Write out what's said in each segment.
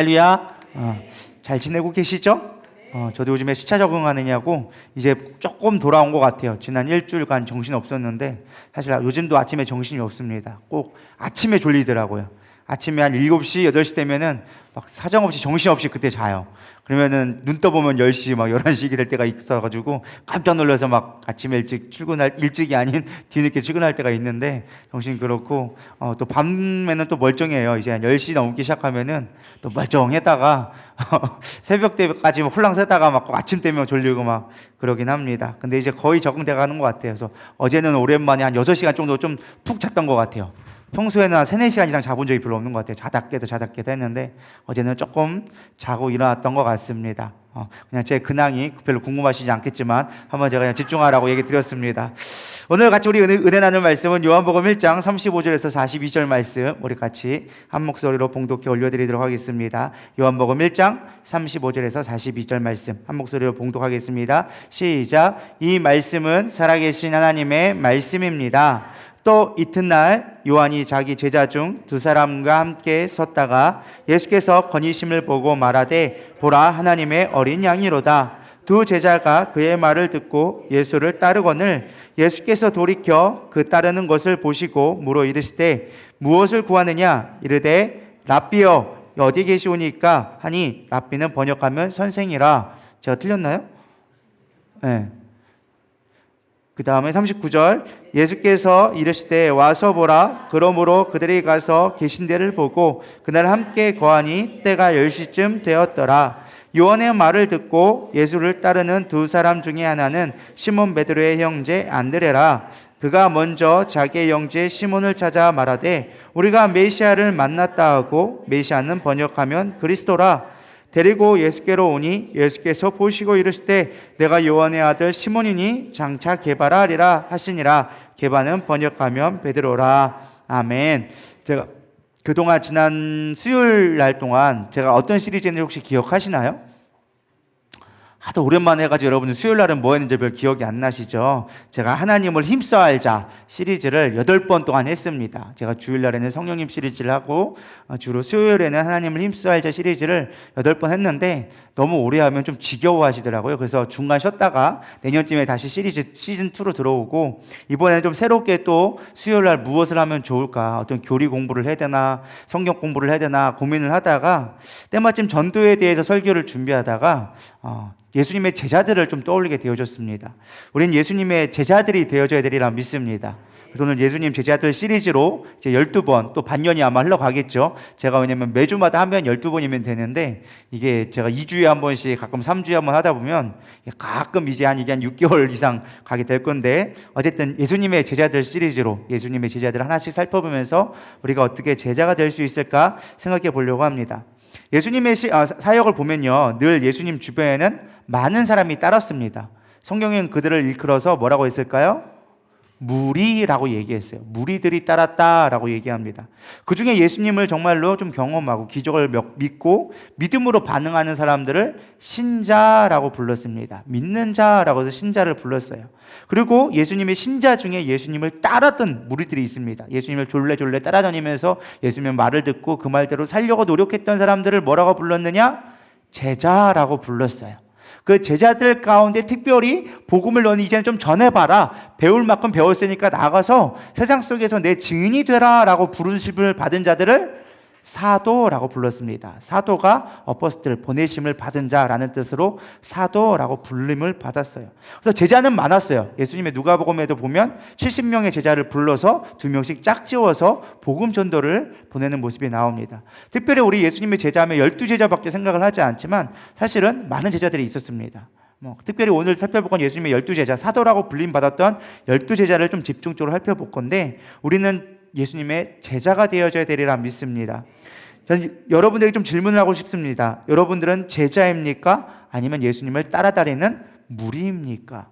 할렐루야. 잘 지내고 계시죠? 저도 요즘에 시차 적응하느냐고 이제 조금 돌아온 것 같아요. 지난 일주일간 정신 없었는데 사실 요즘도 아침에 정신이 없습니다. 꼭 아침에 졸리더라고요. 아침에 한 7시, 8시 되면은 막 사정없이 정신없이 그때 자요. 그러면은 눈 떠보면 10시, 막 11시 될 때가 있어가지고 깜짝 놀라서 막 아침에 일찍이 아닌 뒤늦게 출근할 때가 있는데 정신 그렇고, 또 밤에는 또 멀쩡해요. 이제 한 10시 넘기 시작하면은 또 멀쩡했다가 새벽 때까지 홀랑 새다가 막 아침 되면 졸리고 막 그러긴 합니다. 근데 이제 거의 적응돼 가는 것 같아요. 그래서 어제는 오랜만에 한 6시간 정도 좀 푹 잤던 것 같아요. 평소에는 한 3, 4시간 이상 자본 적이 별로 없는 것 같아요. 자다 깨도 했는데 어제는 조금 자고 일어났던 것 같습니다. 그냥 제 근황이 별로 궁금하시지 않겠지만 한번 제가 그냥 집중하라고 얘기 드렸습니다. 오늘 같이 우리 은혜 나눌 말씀은 요한복음 1장 35절에서 42절 말씀 우리 같이 한 목소리로 봉독해 올려드리도록 하겠습니다. 요한복음 1장 35절에서 42절 말씀 한 목소리로 봉독하겠습니다. 시작. 이 말씀은 살아계신 하나님의 말씀입니다. 또 이튿날 요한이 자기 제자 중 2사람과 함께 섰다가 예수께서 건의심을 보고 말하되 보라 하나님의 어린 양이로다. 2 제자가 그의 말을 듣고 예수를 따르거늘 예수께서 돌이켜 그 따르는 것을 보시고 물어 이르시되 무엇을 구하느냐 이르되 랍비여 어디 계시오니까 하니 랍비는 번역하면 선생이라. 제가 틀렸나요? 네. 그 다음에 39절 예수께서 이르시되 와서 보라. 그러므로 그들이 가서 계신 데를 보고 그날 함께 거하니 때가 10시쯤 되었더라. 요한의 말을 듣고 예수를 따르는 2사람 중에 하나는 시몬 베드로의 형제 안드레라. 그가 먼저 자기의 형제 시몬을 찾아 말하되 우리가 메시아를 만났다 하고 메시아는 번역하면 그리스도라. 데리고 예수께로 오니 예수께서 보시고 이르시되 내가 요한의 아들 시몬이니 장차 게바라 하리라 하시니라. 게바는 번역하면 베드로라. 아멘. 제가 그동안 지난 수요일 날 동안 제가 어떤 시리즈인지 혹시 기억하시나요? 하도 오랜만에 해가지고 여러분은 수요일 날은 뭐 했는지 별 기억이 안 나시죠? 제가 하나님을 힘써 알자 시리즈를 8번 동안 했습니다. 제가 주일 날에는 성령님 시리즈를 하고 주로 수요일에는 하나님을 힘써 알자 시리즈를 8번 했는데 너무 오래 하면 좀 지겨워 하시더라고요. 그래서 중간 쉬었다가 내년쯤에 다시 시리즈 시즌2로 들어오고 이번에는 좀 새롭게 또 수요일 날 무엇을 하면 좋을까, 어떤 교리 공부를 해야 되나 성경 공부를 해야 되나 고민을 하다가 때마침 전도에 대해서 설교를 준비하다가 예수님의 제자들을 좀 떠올리게 되어졌습니다. 우리는 예수님의 제자들이 되어져야 되리라 믿습니다. 그래서 오늘 예수님 제자들 시리즈로 이제 12번, 또 반년이 아마 흘러가겠죠. 제가 왜냐면 매주마다 하면 12번이면 되는데 이게 제가 2주에 한 번씩 가끔 3주에 한 번 하다 보면 가끔 이게 한 6개월 이상 가게 될 건데 어쨌든 예수님의 제자들 시리즈로 예수님의 제자들 하나씩 살펴보면서 우리가 어떻게 제자가 될 수 있을까 생각해 보려고 합니다. 예수님의 사역을 보면요, 늘 예수님 주변에는 많은 사람이 따랐습니다. 성경엔 그들을 일컬어서 뭐라고 했을까요? 무리라고 얘기했어요. 무리들이 따랐다라고 얘기합니다. 그 중에 예수님을 정말로 좀 경험하고 기적을 믿고 믿음으로 반응하는 사람들을 신자라고 불렀습니다. 믿는 자라고 해서 신자를 불렀어요. 그리고 예수님의 신자 중에 예수님을 따랐던 무리들이 있습니다. 예수님을 졸래졸래 따라다니면서 예수님의 말을 듣고 그 말대로 살려고 노력했던 사람들을 뭐라고 불렀느냐? 제자라고 불렀어요. 그 제자들 가운데 특별히 복음을 너는 이제는 좀 전해봐라, 배울 만큼 배웠으니까 나가서 세상 속에서 내 증인이 되라 라고 부르심을 받은 자들을 사도라고 불렀습니다. 사도가 어퍼스틀, 보내심을 받은 자라는 뜻으로 사도라고 불림을 받았어요. 그래서 제자는 많았어요. 예수님의 누가복음에도 보면 70명의 제자를 불러서 2명씩 짝지어서 복음 전도를 보내는 모습이 나옵니다. 특별히 우리 예수님의 제자하면 12제자밖에 생각을 하지 않지만 사실은 많은 제자들이 있었습니다. 특별히 오늘 살펴볼 건 예수님의 12제자, 사도라고 불림받았던 12제자를 좀 집중적으로 살펴볼 건데 우리는 예수님의 제자가 되어져야 되리라 믿습니다. 저는 여러분들에게 좀 질문을 하고 싶습니다. 여러분들은 제자입니까? 아니면 예수님을 따라다니는 무리입니까?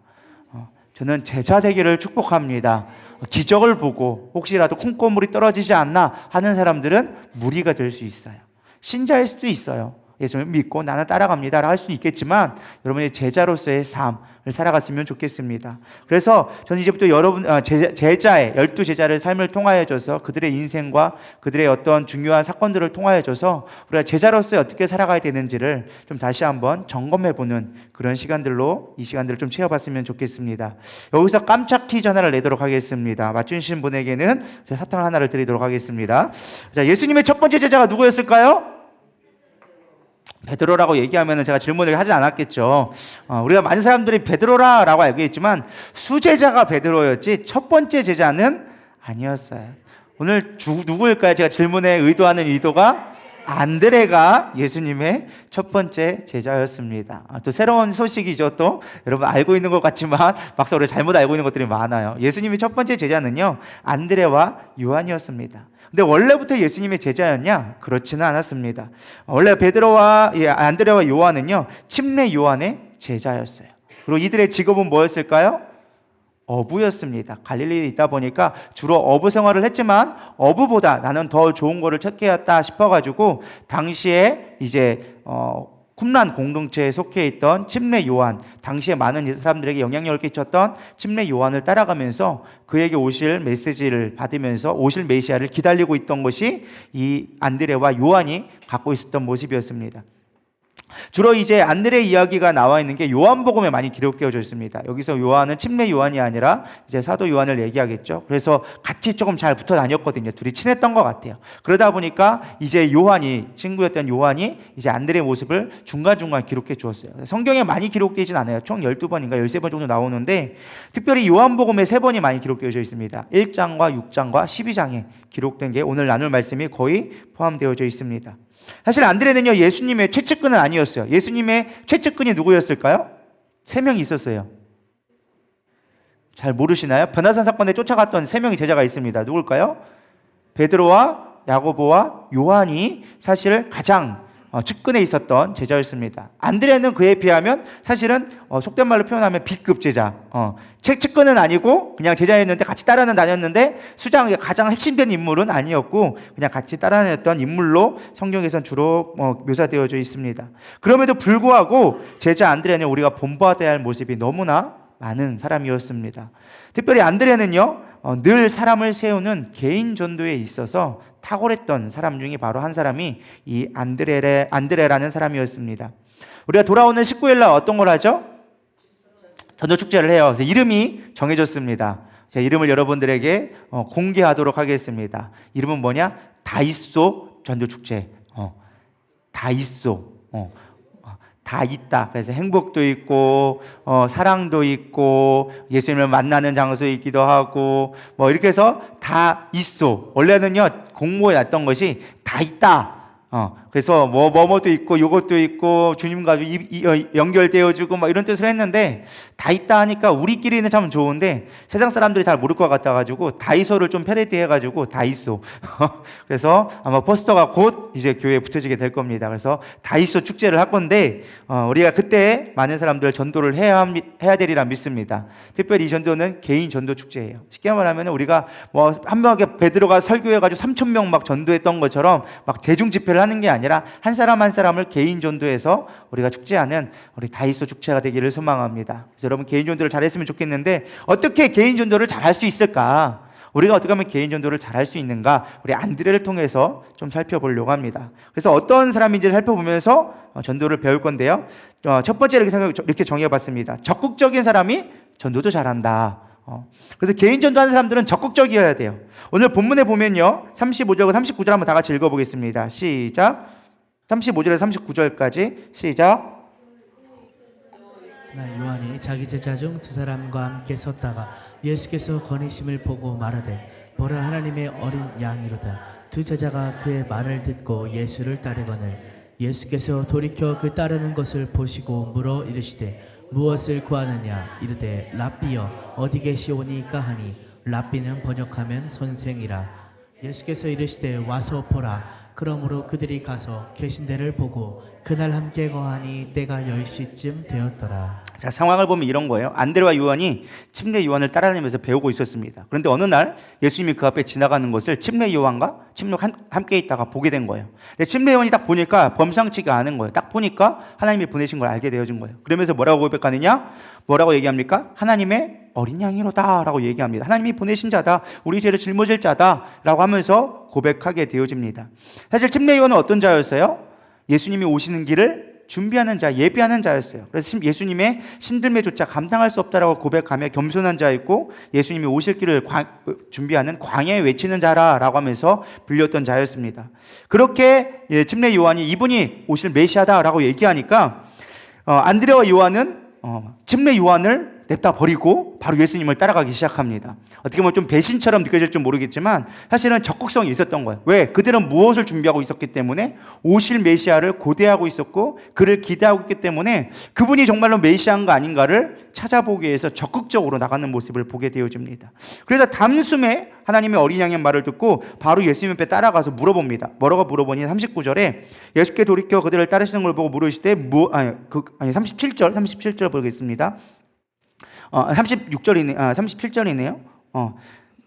저는 제자 되기를 축복합니다. 기적을 보고 혹시라도 콩고물이 떨어지지 않나 하는 사람들은 무리가 될 수 있어요. 신자일 수도 있어요. 예수님을 믿고 나는 따라갑니다라고 할 수 있겠지만 여러분의 제자로서의 삶을 살아갔으면 좋겠습니다. 그래서 저는 이제부터 여러분 제자의 12제자를 삶을 통하여져서 그들의 인생과 그들의 어떤 중요한 사건들을 통하여져서 우리가 제자로서 어떻게 살아가야 되는지를 좀 다시 한번 점검해보는 그런 시간들로 이 시간들을 좀 채워봤으면 좋겠습니다. 여기서 깜짝 퀴즈 하나를 내도록 하겠습니다. 맞추신 분에게는 사탕 하나를 드리도록 하겠습니다. 자, 예수님의 첫 번째 제자가 누구였을까요? 베드로라고 얘기하면 제가 질문을 하진 않았겠죠. 우리가 많은 사람들이 베드로라고 알고 있지만 수제자가 베드로였지 첫 번째 제자는 아니었어요. 오늘 누구일까요? 제가 질문에 의도하는 의도가 안드레가 예수님의 첫 번째 제자였습니다. 또 새로운 소식이죠. 또 여러분 알고 있는 것 같지만 막상 우리가 잘못 알고 있는 것들이 많아요. 예수님의 첫 번째 제자는요, 안드레와 요한이었습니다. 근데 원래부터 예수님의 제자였냐? 그렇지는 않았습니다. 원래 안드레와 요한은요, 침례 요한의 제자였어요. 그리고 이들의 직업은 뭐였을까요? 어부였습니다. 갈릴리에 있다 보니까 주로 어부 생활을 했지만 어부보다 나는 더 좋은 거를 찾겠다 싶어가지고 당시에 이제 쿰란 공동체에 속해 있던 침례 요한, 당시에 많은 사람들에게 영향력을 끼쳤던 침례 요한을 따라가면서 그에게 오실 메시지를 받으면서 오실 메시아를 기다리고 있던 것이 이 안드레와 요한이 갖고 있었던 모습이었습니다. 주로 이제 안드레 이야기가 나와 있는 게 요한복음에 많이 기록되어져 있습니다. 여기서 요한은 침례 요한이 아니라 이제 사도 요한을 얘기하겠죠. 그래서 같이 조금 잘 붙어 다녔거든요. 둘이 친했던 것 같아요. 그러다 보니까 이제 친구였던 요한이 이제 안드레의 모습을 중간중간 기록해 주었어요. 성경에 많이 기록되진 않아요. 총 12번인가 13번 정도 나오는데 특별히 요한복음에 3번이 많이 기록되어져 있습니다. 1장과 6장과 12장에 기록된 게 오늘 나눌 말씀이 거의 포함되어져 있습니다. 사실 안드레는요, 예수님의 최측근은 아니었어요. 예수님의 최측근이 누구였을까요? 3명이 있었어요. 잘 모르시나요? 변화산 사건에 쫓아갔던 3명의 제자가 있습니다. 누굴까요? 베드로와 야고보와 요한이 사실 가장 측근에 있었던 제자였습니다. 안드레는 그에 비하면 사실은 속된 말로 표현하면 B급 제자, 측근은 아니고 그냥 제자였는데 같이 따라는 다녔는데 수장 가장 핵심된 인물은 아니었고 그냥 같이 따라다녔던 인물로 성경에선 주로 묘사되어져 있습니다. 그럼에도 불구하고 제자 안드레는 우리가 본받아야 할 모습이 너무나 많은 사람이었습니다. 특별히 안드레는요, 늘 사람을 세우는 개인 전도에 있어서 탁월했던 사람 중에 바로 한 사람이 이 안드레라는 사람이었습니다. 우리가 돌아오는 19일 날 어떤 걸 하죠? 전도 축제를 해요. 그래서 이름이 정해졌습니다. 제 이름을 여러분들에게 공개하도록 하겠습니다. 이름은 뭐냐? 다이소 전도 축제. 다이소. 다 있다. 그래서 행복도 있고 사랑도 있고 예수님을 만나는 장소이기도 하고 이렇게 해서 다 있어. 원래는요 공모에 놨던 것이 다 있다. 그래서 뭐도 있고 요것도 있고 주님과 연결되어주고 이런 뜻을 했는데 다 있다 하니까 우리끼리는 참 좋은데 세상 사람들이 잘 모를 것 같아가지고 다이소를 좀 패러디해가지고 다이소 그래서 아마 포스터가 곧 이제 교회에 붙여지게 될 겁니다. 그래서 다이소 축제를 할 건데 우리가 그때 많은 사람들 전도를 해야 되리라 믿습니다. 특별히 이 전도는 개인 전도 축제예요. 쉽게 말하면 우리가 한 명에게 베드로가 설교해가지고 3,000명 막 전도했던 것처럼 막 대중 집회를 하는 게 아니라 한 사람 한 사람을 개인 전도해서 우리가 축제하는 우리 다이소 축제가 되기를 소망합니다. 그래서 여러분 개인 전도를 잘했으면 좋겠는데 어떻게 개인 전도를 잘할 수 있을까? 우리가 어떻게 하면 개인 전도를 잘할 수 있는가? 우리 안드레를 통해서 좀 살펴보려고 합니다. 그래서 어떤 사람인지를 살펴보면서 전도를 배울 건데요. 첫 번째 이렇게 정해봤습니다. 적극적인 사람이 전도도 잘한다. 그래서 개인 전도하는 사람들은 적극적이어야 돼요. 오늘 본문에 보면요 35절과 39절 한번 다 같이 읽어보겠습니다. 시작. 35절에서 39절까지 시작. 요한이 자기 제자 중 2사람과 함께 섰다가 예수께서 거니심을 보고 말하되 보라 하나님의 어린 양이로다. 2 제자가 그의 말을 듣고 예수를 따르거늘 예수께서 돌이켜 그 따르는 것을 보시고 물어 이르시되 무엇을 구하느냐? 이르되 랍비여 어디 계시오니까 하니 랍비는 번역하면 선생이라. 예수께서 이르시되 와서 보라. 그러므로 그들이 가서 계신 데를 보고 그날 함께 거하니 때가 10시쯤 되었더라. 자, 상황을 보면 이런 거예요. 안드레와 요한이 침례 요한을 따라다니면서 배우고 있었습니다. 그런데 어느 날 예수님이 그 앞에 지나가는 것을 침례 요한과 함께 있다가 보게 된 거예요. 근데 침례 요한이 딱 보니까 범상치가 않은 거예요. 딱 보니까 하나님이 보내신 걸 알게 되어진 거예요. 그러면서 뭐라고 고백하느냐? 뭐라고 얘기합니까? 하나님의 어린 양이로다 라고 얘기합니다. 하나님이 보내신 자다, 우리 죄를 짊어질 자다 라고 하면서 고백하게 되어집니다. 사실 침례 요한은 어떤 자였어요? 예수님이 오시는 길을 준비하는 자, 예비하는 자였어요. 그래서 예수님의 신들매조차 감당할 수 없다라고 고백하며 겸손한 자였고, 예수님이 오실 길을 준비하는 광야에 외치는 자라라고 하면서 불렸던 자였습니다. 그렇게 침례 요한이 이분이 오실 메시아다라고 얘기하니까 안드레와 요한은 침례 요한을 냅다 버리고 바로 예수님을 따라가기 시작합니다. 어떻게 보면 좀 배신처럼 느껴질지 모르겠지만 사실은 적극성이 있었던 거예요. 왜? 그들은 무엇을 준비하고 있었기 때문에 오실 메시아를 고대하고 있었고 그를 기대하고 있기 때문에 그분이 정말로 메시아인가 아닌가를 찾아보기 위해서 적극적으로 나가는 모습을 보게 되어집니다. 그래서 단숨에 하나님의 어린 양의 말을 듣고 바로 예수님 앞에 따라가서 물어봅니다. 뭐라고 물어보니 39절에 예수께 돌이켜 그들을 따르시는 걸 보고 물으시되 37절 보겠습니다. 37절이네요.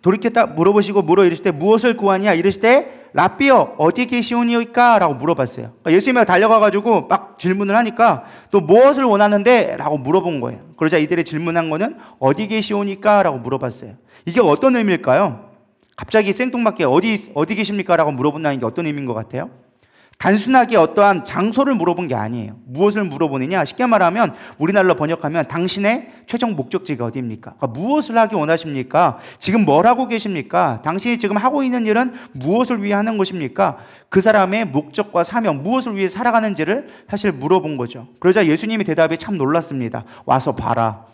돌이켰다 물어보시고 물어 이르시되 무엇을 구하냐 이르시되 라삐여 어디 계시오니까 라고 물어봤어요. 그러니까 예수님이 달려가가지고 막 질문을 하니까 또 무엇을 원하는데 라고 물어본 거예요. 그러자 이들이 질문한 거는 어디 계시오니까 라고 물어봤어요. 이게 어떤 의미일까요? 갑자기 생뚱맞게 어디 계십니까 라고 물어본다는 게 어떤 의미인 것 같아요? 단순하게 어떠한 장소를 물어본 게 아니에요. 무엇을 물어보느냐? 쉽게 말하면 우리나라로 번역하면 당신의 최종 목적지가 어디입니까? 그러니까 무엇을 하기 원하십니까? 지금 뭘 하고 계십니까? 당신이 지금 하고 있는 일은 무엇을 위해 하는 것입니까? 그 사람의 목적과 사명, 무엇을 위해 살아가는지를 사실 물어본 거죠. 그러자 예수님의 대답이 참 놀랐습니다. 와서 봐라.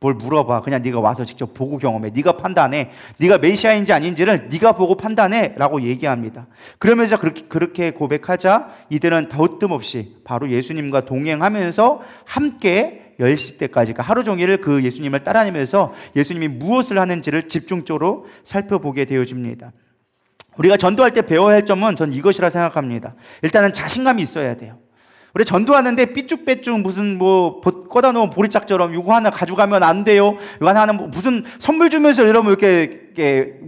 뭘 물어봐. 그냥 네가 와서 직접 보고 경험해. 네가 판단해. 네가 메시아인지 아닌지를 네가 보고 판단해 라고 얘기합니다. 그러면서 그렇게 고백하자 이들은 더욱 뜸없이 바로 예수님과 동행하면서 함께 10시 때까지 하루 종일 그 예수님을 따라다니면서 예수님이 무엇을 하는지를 집중적으로 살펴보게 되어집니다. 우리가 전도할 때 배워야 할 점은 전 이것이라 생각합니다. 일단은 자신감이 있어야 돼요. 우리 전도하는데 삐쭉빼쭉 무슨 꺼다 놓은 보리짝처럼 이거 하나 가져가면 안 돼요. 이거 하나 무슨 선물 주면서 여러분 이렇게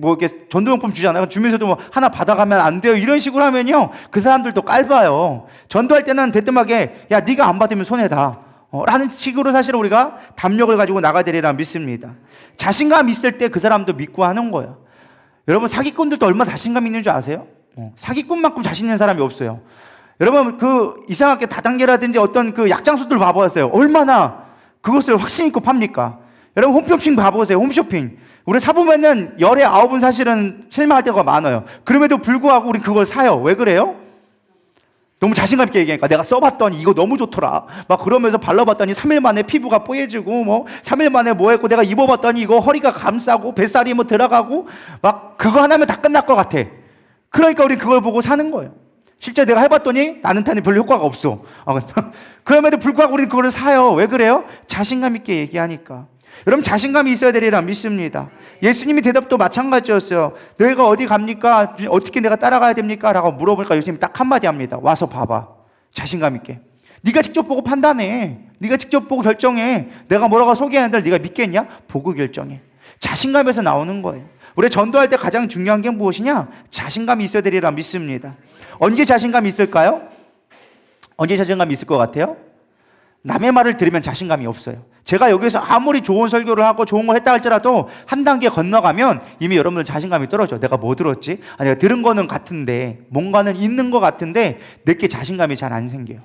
전도용품 주잖아요. 주면서도 하나 받아가면 안 돼요. 이런 식으로 하면요 그 사람들도 깔봐요. 전도할 때는 대뜸하게 야 네가 안 받으면 손해다. 라는 식으로 사실 우리가 담력을 가지고 나가야 되리라 믿습니다. 자신감 있을 때 그 사람도 믿고 하는 거예요. 여러분 사기꾼들도 얼마나 자신감 있는 줄 아세요? 사기꾼만큼 자신 있는 사람이 없어요. 여러분 이상하게 다단계라든지 어떤 약장수들 봐보세요. 얼마나 그것을 확신 있고 팝니까? 여러분 홈쇼핑 봐보세요. 홈쇼핑 우리 사보면은 10에 9은 사실은 실망할 때가 많아요. 그럼에도 불구하고 우리 그걸 사요. 왜 그래요? 너무 자신감 있게 얘기하니까 내가 써봤더니 이거 너무 좋더라. 막 그러면서 발라봤더니 3일 만에 피부가 뽀얘지고 3일 만에 뭐 했고 내가 입어봤더니 이거 허리가 감싸고 뱃살이 들어가고 막 그거 하나면 다 끝날 것 같아. 그러니까 우리 그걸 보고 사는 거예요. 실제 내가 해봤더니 나는 탄이 별로 효과가 없어. 그럼에도 불구하고 우리는 그걸 사요. 왜 그래요? 자신감 있게 얘기하니까. 여러분 자신감이 있어야 되리라 믿습니다. 예수님이 대답도 마찬가지였어요. 너희가 어디 갑니까? 어떻게 내가 따라가야 됩니까? 라고 물어보니까 예수님이 딱 한마디 합니다. 와서 봐봐. 자신감 있게. 네가 직접 보고 판단해. 네가 직접 보고 결정해. 내가 뭐라고 소개하는데 네가 믿겠냐? 보고 결정해. 자신감에서 나오는 거예요. 우리 전도할 때 가장 중요한 게 무엇이냐? 자신감이 있어야 되리라 믿습니다. 언제 자신감이 있을까요? 언제 자신감이 있을 것 같아요? 남의 말을 들으면 자신감이 없어요. 제가 여기서 아무리 좋은 설교를 하고 좋은 걸 했다 할지라도 한 단계 건너가면 이미 여러분들 자신감이 떨어져. 내가 뭐 들었지? 내가 들은 거는 같은데 뭔가는 있는 것 같은데 내게 자신감이 잘 안 생겨요.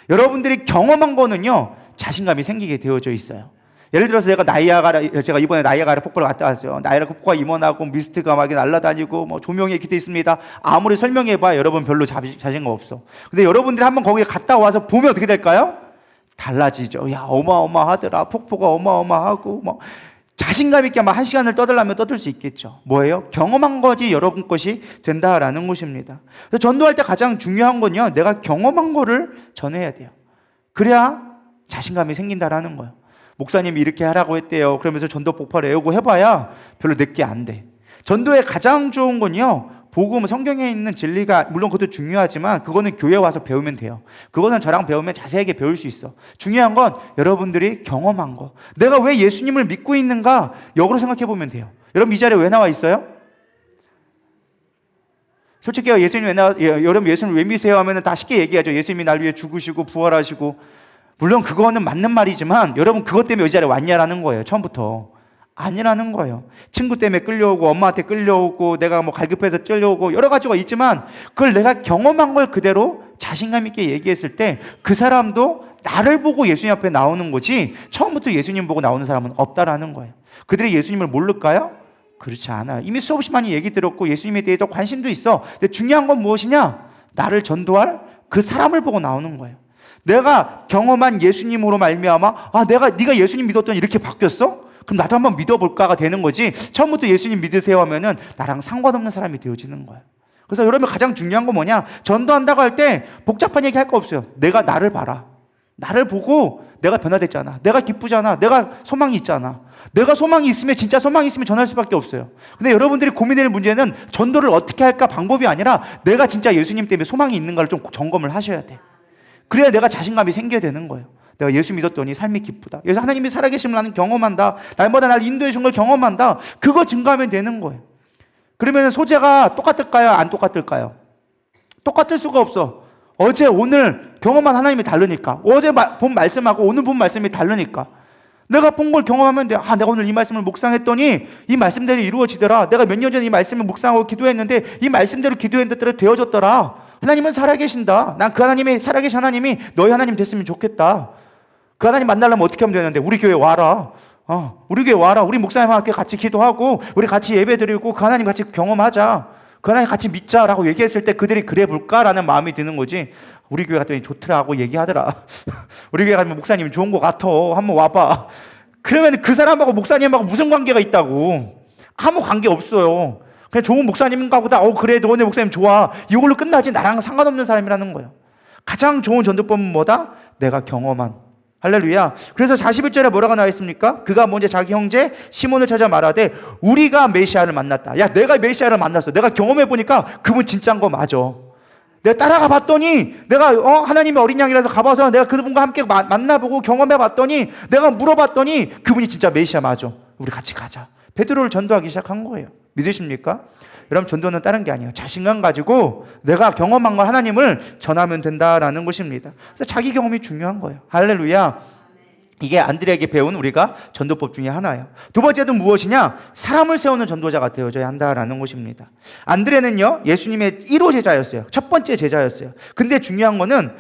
여러분들이 경험한 거는요 자신감이 생기게 되어져 있어요. 예를 들어서 제가 이번에 나이아가라 폭포를 갔다 왔어요. 나이아가라 폭포가 임원하고 미스트가 막 날아다니고 조명이 기대 있습니다. 아무리 설명해봐 여러분 별로 자신감 없어. 근데 여러분들이 한번 거기에 갔다 와서 보면 어떻게 될까요? 달라지죠. 야 어마어마하더라. 폭포가 어마어마하고 자신감 있게 막 1시간을 떠들려면 떠들 수 있겠죠. 뭐예요? 경험한 거지 여러분 것이 된다라는 것입니다. 그래서 전도할 때 가장 중요한 건요 내가 경험한 거를 전해야 돼요. 그래야 자신감이 생긴다라는 거예요. 목사님이 이렇게 하라고 했대요. 그러면서 전도 폭발을 애우고 해봐야 별로 내게 안 돼. 전도의 가장 좋은 건요 복음, 성경에 있는 진리가 물론 그것도 중요하지만 그거는 교회 와서 배우면 돼요. 그거는 저랑 배우면 자세하게 배울 수 있어. 중요한 건 여러분들이 경험한 거. 내가 왜 예수님을 믿고 있는가 역으로 생각해 보면 돼요. 여러분 이 자리에 왜 나와 있어요? 솔직히 여러분 예수님을 왜 믿으세요 하면 다 쉽게 얘기하죠. 예수님이 날 위해 죽으시고 부활하시고. 물론 그거는 맞는 말이지만 여러분 그것 때문에 이 자리에 왔냐라는 거예요. 처음부터. 아니라는 거예요. 친구 때문에 끌려오고 엄마한테 끌려오고 내가 뭐 갈급해서 끌려오고 여러 가지가 있지만 그걸 내가 경험한 걸 그대로 자신감 있게 얘기했을 때 그 사람도 나를 보고 예수님 앞에 나오는 거지 처음부터 예수님 보고 나오는 사람은 없다라는 거예요. 그들이 예수님을 모를까요? 그렇지 않아요. 이미 수없이 많이 얘기 들었고 예수님에 대해서 관심도 있어. 근데 중요한 건 무엇이냐? 나를 전도할 그 사람을 보고 나오는 거예요. 내가 경험한 예수님으로 말미암아 네가 예수님 믿었더니 이렇게 바뀌었어? 그럼 나도 한번 믿어볼까가 되는 거지 처음부터 예수님 믿으세요 하면은 나랑 상관없는 사람이 되어지는 거예요. 그래서 여러분 가장 중요한 건 뭐냐? 전도한다고 할 때 복잡한 얘기 할 거 없어요. 내가 나를 봐라. 나를 보고 내가 변화됐잖아. 내가 기쁘잖아. 내가 소망이 있잖아. 내가 소망이 있으면 진짜 소망이 있으면 전할 수밖에 없어요. 근데 여러분들이 고민될 문제는 전도를 어떻게 할까 방법이 아니라 내가 진짜 예수님 때문에 소망이 있는가를 좀 점검을 하셔야 돼. 그래야 내가 자신감이 생겨야 되는 거예요. 내가 예수 믿었더니 삶이 기쁘다. 그래서 하나님이 살아계심을 나는 경험한다. 날마다 날 인도해 준 걸 경험한다. 그거 증가하면 되는 거예요. 그러면 소재가 똑같을까요? 안 똑같을까요? 똑같을 수가 없어. 어제 오늘 경험한 하나님이 다르니까. 어제 본 말씀하고 오늘 본 말씀이 다르니까. 내가 본 걸 경험하면 돼. 내가 오늘 이 말씀을 묵상했더니 이 말씀대로 이루어지더라. 내가 몇 년 전에 이 말씀을 묵상하고 기도했는데 이 말씀대로 기도했는데 되어졌더라. 하나님은 살아계신다. 난 그 하나님이 살아계신 하나님이 너희 하나님 됐으면 좋겠다. 그 하나님 만나려면 어떻게 하면 되는데? 우리 교회 와라. 우리 교회 와라. 우리 목사님과 함께 같이 기도하고 우리 같이 예배 드리고 그 하나님 같이 경험하자. 그 하나님 같이 믿자라고 얘기했을 때 그들이 그래 볼까라는 마음이 드는 거지. 우리 교회 갔더니 좋더라고 얘기하더라. 우리 교회 가면 목사님 좋은 거 같아. 한번 와봐. 그러면 그 사람하고 목사님하고 무슨 관계가 있다고? 아무 관계 없어요. 그냥 좋은 목사님인가 보다. 그래 너네 목사님 좋아. 이걸로 끝나지. 나랑 상관없는 사람이라는 거예요. 가장 좋은 전도법은 뭐다? 내가 경험한. 할렐루야. 그래서 41절에 뭐라고 나와 있습니까? 그가 먼저 자기 형제 시몬을 찾아 말하되 우리가 메시아를 만났다. 야, 내가 메시아를 만났어. 내가 경험해 보니까 그분 진짜인 거 맞아. 내가 따라가 봤더니 내가 하나님의 어린 양이라서 가봐서 내가 그분과 함께 만나보고 경험해 봤더니 내가 물어봤더니 그분이 진짜 메시아 맞아. 우리 같이 가자. 베드로를 전도하기 시작한 거예요. 믿으십니까? 여러분 전도는 다른 게 아니에요. 자신감 가지고 내가 경험한 걸 하나님을 전하면 된다라는 것입니다. 그래서 자기 경험이 중요한 거예요. 할렐루야. 이게 안드레에게 배운 우리가 전도법 중에 하나예요. 두 번째는 무엇이냐? 사람을 세우는 전도자가 되어져야 한다라는 것입니다. 안드레는요 예수님의 1호 제자였어요. 첫 번째 제자였어요. 근데 중요한 거는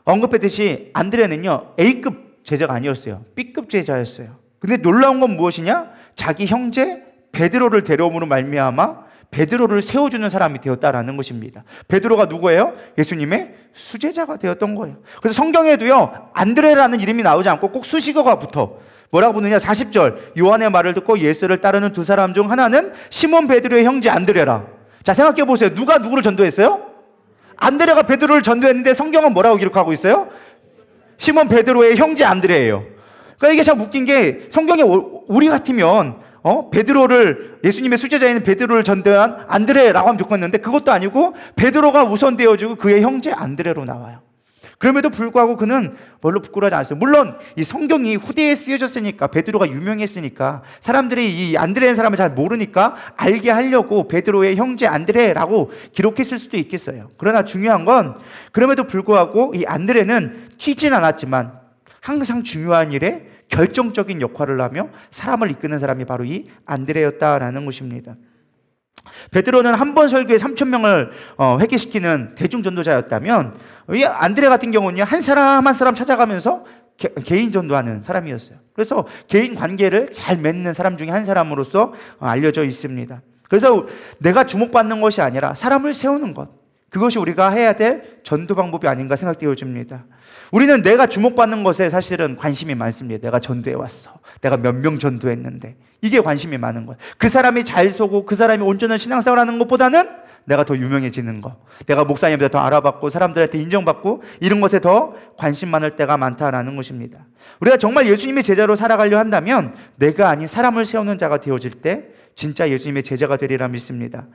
언급했듯이 안드레는요 A급 제자가 아니었어요. B급 제자였어요. 근데 놀라운 건 무엇이냐? 자기 형제 베드로를 데려옴으로 말미암아 베드로를 세워주는 사람이 되었다라는 것입니다. 베드로가 누구예요? 예수님의 수제자가 되었던 거예요. 그래서 성경에도요 안드레라는 이름이 나오지 않고 꼭 수식어가 붙어. 뭐라고 부르냐? 40절 요한의 말을 듣고 예수를 따르는 두 사람 중 하나는 시몬 베드로의 형제 안드레라. 자 생각해 보세요. 누가 누구를 전도했어요? 안드레가 베드로를 전도했는데 성경은 뭐라고 기록하고 있어요? 시몬 베드로의 형제 안드레예요. 그러니까 이게 참 웃긴 게 성경에 우리 같으면 베드로를 예수님의 수제자인 베드로를 전도한 안드레라고 하면 좋겠는데 그것도 아니고 베드로가 우선 되어주고 그의 형제 안드레로 나와요. 그럼에도 불구하고 그는 별로 부끄러워하지 않았어요. 물론 이 성경이 후대에 쓰여졌으니까 베드로가 유명했으니까 사람들이 이 안드레라는 사람을 잘 모르니까 알게 하려고 베드로의 형제 안드레라고 기록했을 수도 있겠어요. 그러나 중요한 건 그럼에도 불구하고 이 안드레는 튀진 않았지만 항상 중요한 일에 결정적인 역할을 하며 사람을 이끄는 사람이 바로 이 안드레였다라는 것입니다. 베드로는 한 번 설교에 3,000명을 회개시키는 대중전도자였다면 이 안드레 같은 경우는요 한 사람 한 사람 찾아가면서 개인 전도하는 사람이었어요. 그래서 개인 관계를 잘 맺는 사람 중에 한 사람으로서 알려져 있습니다. 그래서 내가 주목받는 것이 아니라 사람을 세우는 것, 그것이 우리가 해야 될 전도 방법이 아닌가 생각되어집니다. 우리는 내가 주목받는 것에 사실은 관심이 많습니다. 내가 전도해 왔어. 내가 몇 명 전도했는데. 이게 관심이 많은 거예요. 그 사람이 잘 서고 그 사람이 온전한 신앙생활 하는 것보다는 내가 더 유명해지는 거. 내가 목사님보다 더 알아받고 사람들한테 인정받고 이런 것에 더 관심 많을 때가 많다라는 것입니다. 우리가 정말 예수님의 제자로 살아가려 한다면 내가 아닌 사람을 세우는 자가 되어질 때 진짜 예수님의 제자가 되리라 믿습니다.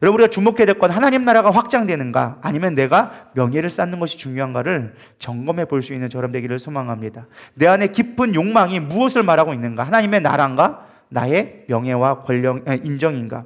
여러분, 우리가 주목해야 될 건 하나님 나라가 확장되는가 아니면 내가 명예를 쌓는 것이 중요한가를 점검해 볼 수 있는 저람 되기를 소망합니다. 내 안에 깊은 욕망이 무엇을 말하고 있는가? 하나님의 나라인가? 나의 명예와 권력, 인정인가?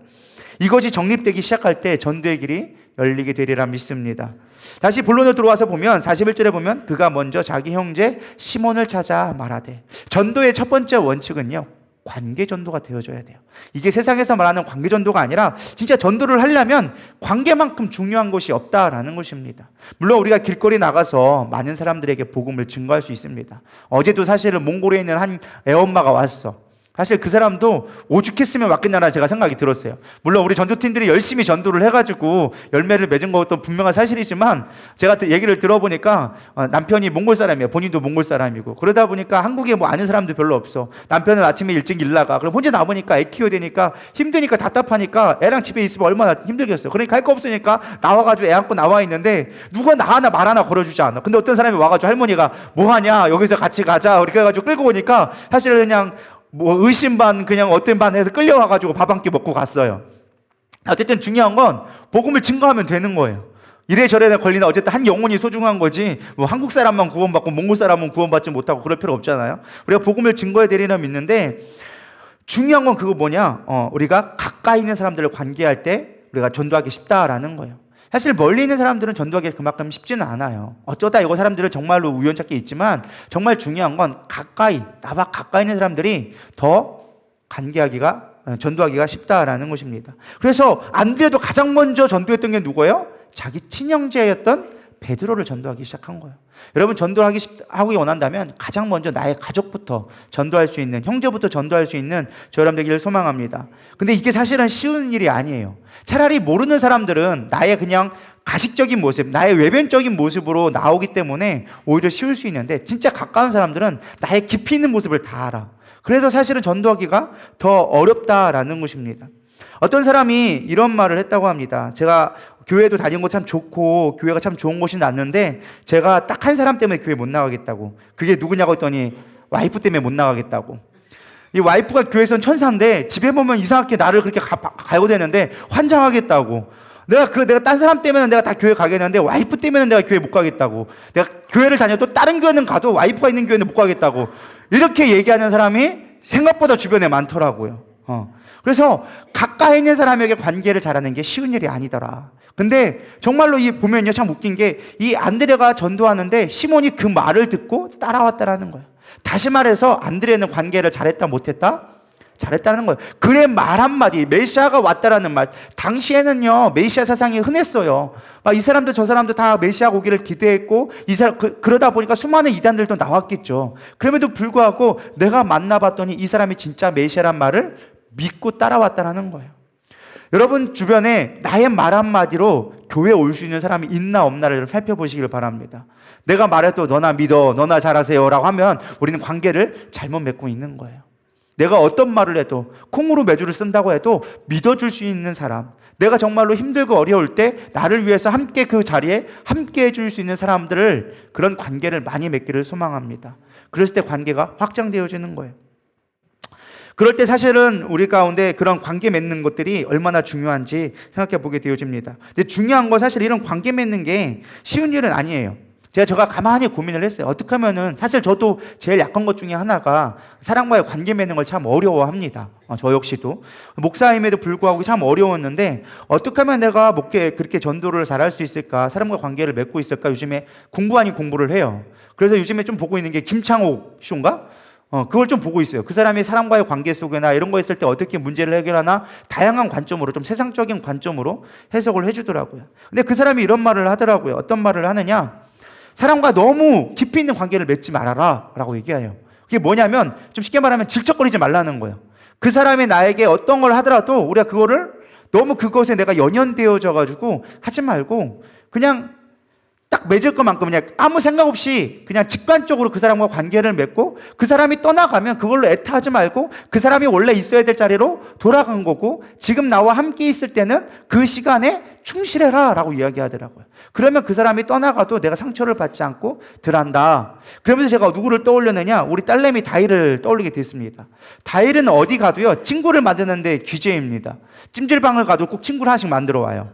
이것이 정립되기 시작할 때 전도의 길이 열리게 되리라 믿습니다. 다시 본론으로 들어와서 보면 41절에 보면 그가 먼저 자기 형제 시몬을 찾아 말하되, 전도의 첫 번째 원칙은요, 관계 전도가 되어줘야 돼요. 이게 세상에서 말하는 관계 전도가 아니라 진짜 전도를 하려면 관계만큼 중요한 것이 없다라는 것입니다. 물론 우리가 길거리 나가서 많은 사람들에게 복음을 증거할 수 있습니다. 어제도 사실은 몽골에 있는 한 애엄마가 왔어. 사실 그 사람도 오죽했으면 왔겠냐는 제가 생각이 들었어요. 물론 우리 전도팀들이 열심히 전도를 해가지고 열매를 맺은 것도 분명한 사실이지만, 제가 얘기를 들어보니까 남편이 몽골 사람이에요. 본인도 몽골 사람이고. 그러다 보니까 한국에 뭐 아는 사람도 별로 없어. 남편은 아침에 일찍 일 나가. 그럼 혼자 나보니까 애 키워야 되니까 힘드니까 답답하니까 애랑 집에 있으면 얼마나 힘들겠어요. 그러니까 할 거 없으니까 나와가지고 애 안고 나와 있는데 누가 나 하나 말 하나 걸어주지 않아. 근데 어떤 사람이 와가지고 할머니가 뭐 하냐, 여기서 같이 가자 이렇게 해가지고 끌고 오니까 사실은 그냥 뭐 의심 반 그냥 어떤 반 해서 끌려와가지고 밥 한 끼 먹고 갔어요. 어쨌든 중요한 건 복음을 증거하면 되는 거예요. 이래저래 걸리나 어쨌든 한 영혼이 소중한 거지, 뭐 한국 사람만 구원받고 몽골 사람은 구원받지 못하고 그럴 필요 없잖아야. 우리가 복음을 증거해야 되리라 믿는데, 중요한 건 그거 뭐냐, 우리가 가까이 있는 사람들을 관계할 때 우리가 전도하기 쉽다라는 거예요. 사실 멀리 있는 사람들은 전도하기 그만큼 쉽지는 않아요. 어쩌다 이거 사람들은 정말로 우연찮게 있지만, 정말 중요한 건 가까이, 나와 가까이 있는 사람들이 더 관계하기가, 전도하기가 쉽다라는 것입니다. 그래서 안드레도 가장 먼저 전도했던 게 누구예요? 자기 친형제였던 베드로를 전도하기 시작한 거예요. 여러분, 전도하기 원한다면 가장 먼저 나의 가족부터 전도할 수 있는, 형제부터 전도할 수 있는 저람 되기를 소망합니다. 근데 이게 사실은 쉬운 일이 아니에요. 차라리 모르는 사람들은 나의 그냥 가식적인 모습, 나의 외변적인 모습으로 나오기 때문에 오히려 쉬울 수 있는데, 진짜 가까운 사람들은 나의 깊이 있는 모습을 다 알아. 그래서 사실은 전도하기가 더 어렵다라는 것입니다. 어떤 사람이 이런 말을 했다고 합니다. 제가 교회도 다닌 거 참 좋고 교회가 참 좋은 곳이 났는데 제가 딱 한 사람 때문에 교회 못 나가겠다고. 그게 누구냐고 했더니 와이프 때문에 못 나가겠다고. 이 와이프가 교회에선 천사인데 집에 보면 이상하게 나를 그렇게 가고 되는데 환장하겠다고. 내가 딴 사람 때문에 내가 다 교회 가겠는데 와이프 때문에 내가 교회 못 가겠다고. 내가 교회를 다녀도 다른 교회는 가도 와이프가 있는 교회는 못 가겠다고. 이렇게 얘기하는 사람이 생각보다 주변에 많더라고요. 그래서 가까이 있는 사람에게 관계를 잘하는 게 쉬운 일이 아니더라. 근데 정말로 이 보면요, 참 웃긴 게 이 안드레가 전도하는데 시몬이 그 말을 듣고 따라왔다라는 거예요. 다시 말해서 안드레는 관계를 잘했다 못했다? 잘했다는 거예요. 그의 말 한마디, 메시아가 왔다라는 말. 당시에는요, 메시아 사상이 흔했어요. 이 사람도 저 사람도 다 메시아 오기를 기대했고, 그러다 보니까 수많은 이단들도 나왔겠죠. 그럼에도 불구하고 내가 만나봤더니 이 사람이 진짜 메시아란 말을 믿고 따라왔다라는 거예요. 여러분 주변에 나의 말 한마디로 교회에 올 수 있는 사람이 있나 없나를 좀 살펴보시길 바랍니다. 내가 말해도 너나 믿어, 너나 잘하세요 라고 하면 우리는 관계를 잘못 맺고 있는 거예요. 내가 어떤 말을 해도, 콩으로 매주를 쓴다고 해도 믿어줄 수 있는 사람, 내가 정말로 힘들고 어려울 때 나를 위해서 함께 그 자리에 함께 해줄 수 있는 사람들을, 그런 관계를 많이 맺기를 소망합니다. 그랬을 때 관계가 확장되어지는 거예요. 그럴 때 사실은 우리 가운데 그런 관계 맺는 것들이 얼마나 중요한지 생각해 보게 되어집니다. 근데 중요한 건 사실 이런 관계 맺는 게 쉬운 일은 아니에요. 제가 가만히 고민을 했어요. 어떻게 하면은, 사실 저도 제일 약한 것 중에 하나가 사람과의 관계 맺는 걸 참 어려워합니다. 저 역시도 목사임에도 불구하고 참 어려웠는데, 어떻게 하면 내가 그렇게 전도를 잘할 수 있을까, 사람과 관계를 맺고 있을까, 요즘에 공부 아닌 공부를 해요. 그래서 요즘에 좀 보고 있는 게 김창옥 쇼인가? 그걸 좀 보고 있어요. 그 사람이 사람과의 관계 속에나 이런 거 있을 때 어떻게 문제를 해결하나, 다양한 관점으로, 좀 세상적인 관점으로 해석을 해주더라고요. 근데 그 사람이 이런 말을 하더라고요. 어떤 말을 하느냐, 사람과 너무 깊이 있는 관계를 맺지 말아라 라고 얘기해요. 그게 뭐냐면, 좀 쉽게 말하면 질척거리지 말라는 거예요. 그 사람이 나에게 어떤 걸 하더라도 우리가 그거를 너무 그것에 내가 연연되어져 가지고 하지 말고, 그냥 딱 맺을 것만큼 그냥 아무 생각 없이 그냥 직관적으로 그 사람과 관계를 맺고 그 사람이 떠나가면 그걸로 애타하지 말고 그 사람이 원래 있어야 될 자리로 돌아간 거고 지금 나와 함께 있을 때는 그 시간에 충실해라 라고 이야기하더라고요. 그러면 그 사람이 떠나가도 내가 상처를 받지 않고 덜한다. 그러면서 제가 누구를 떠올렸느냐, 우리 딸내미 다일을 떠올리게 됐습니다. 다일은 어디 가도요 친구를 만드는데 귀재입니다. 찜질방을 가도 꼭 친구를 하나씩 만들어 와요.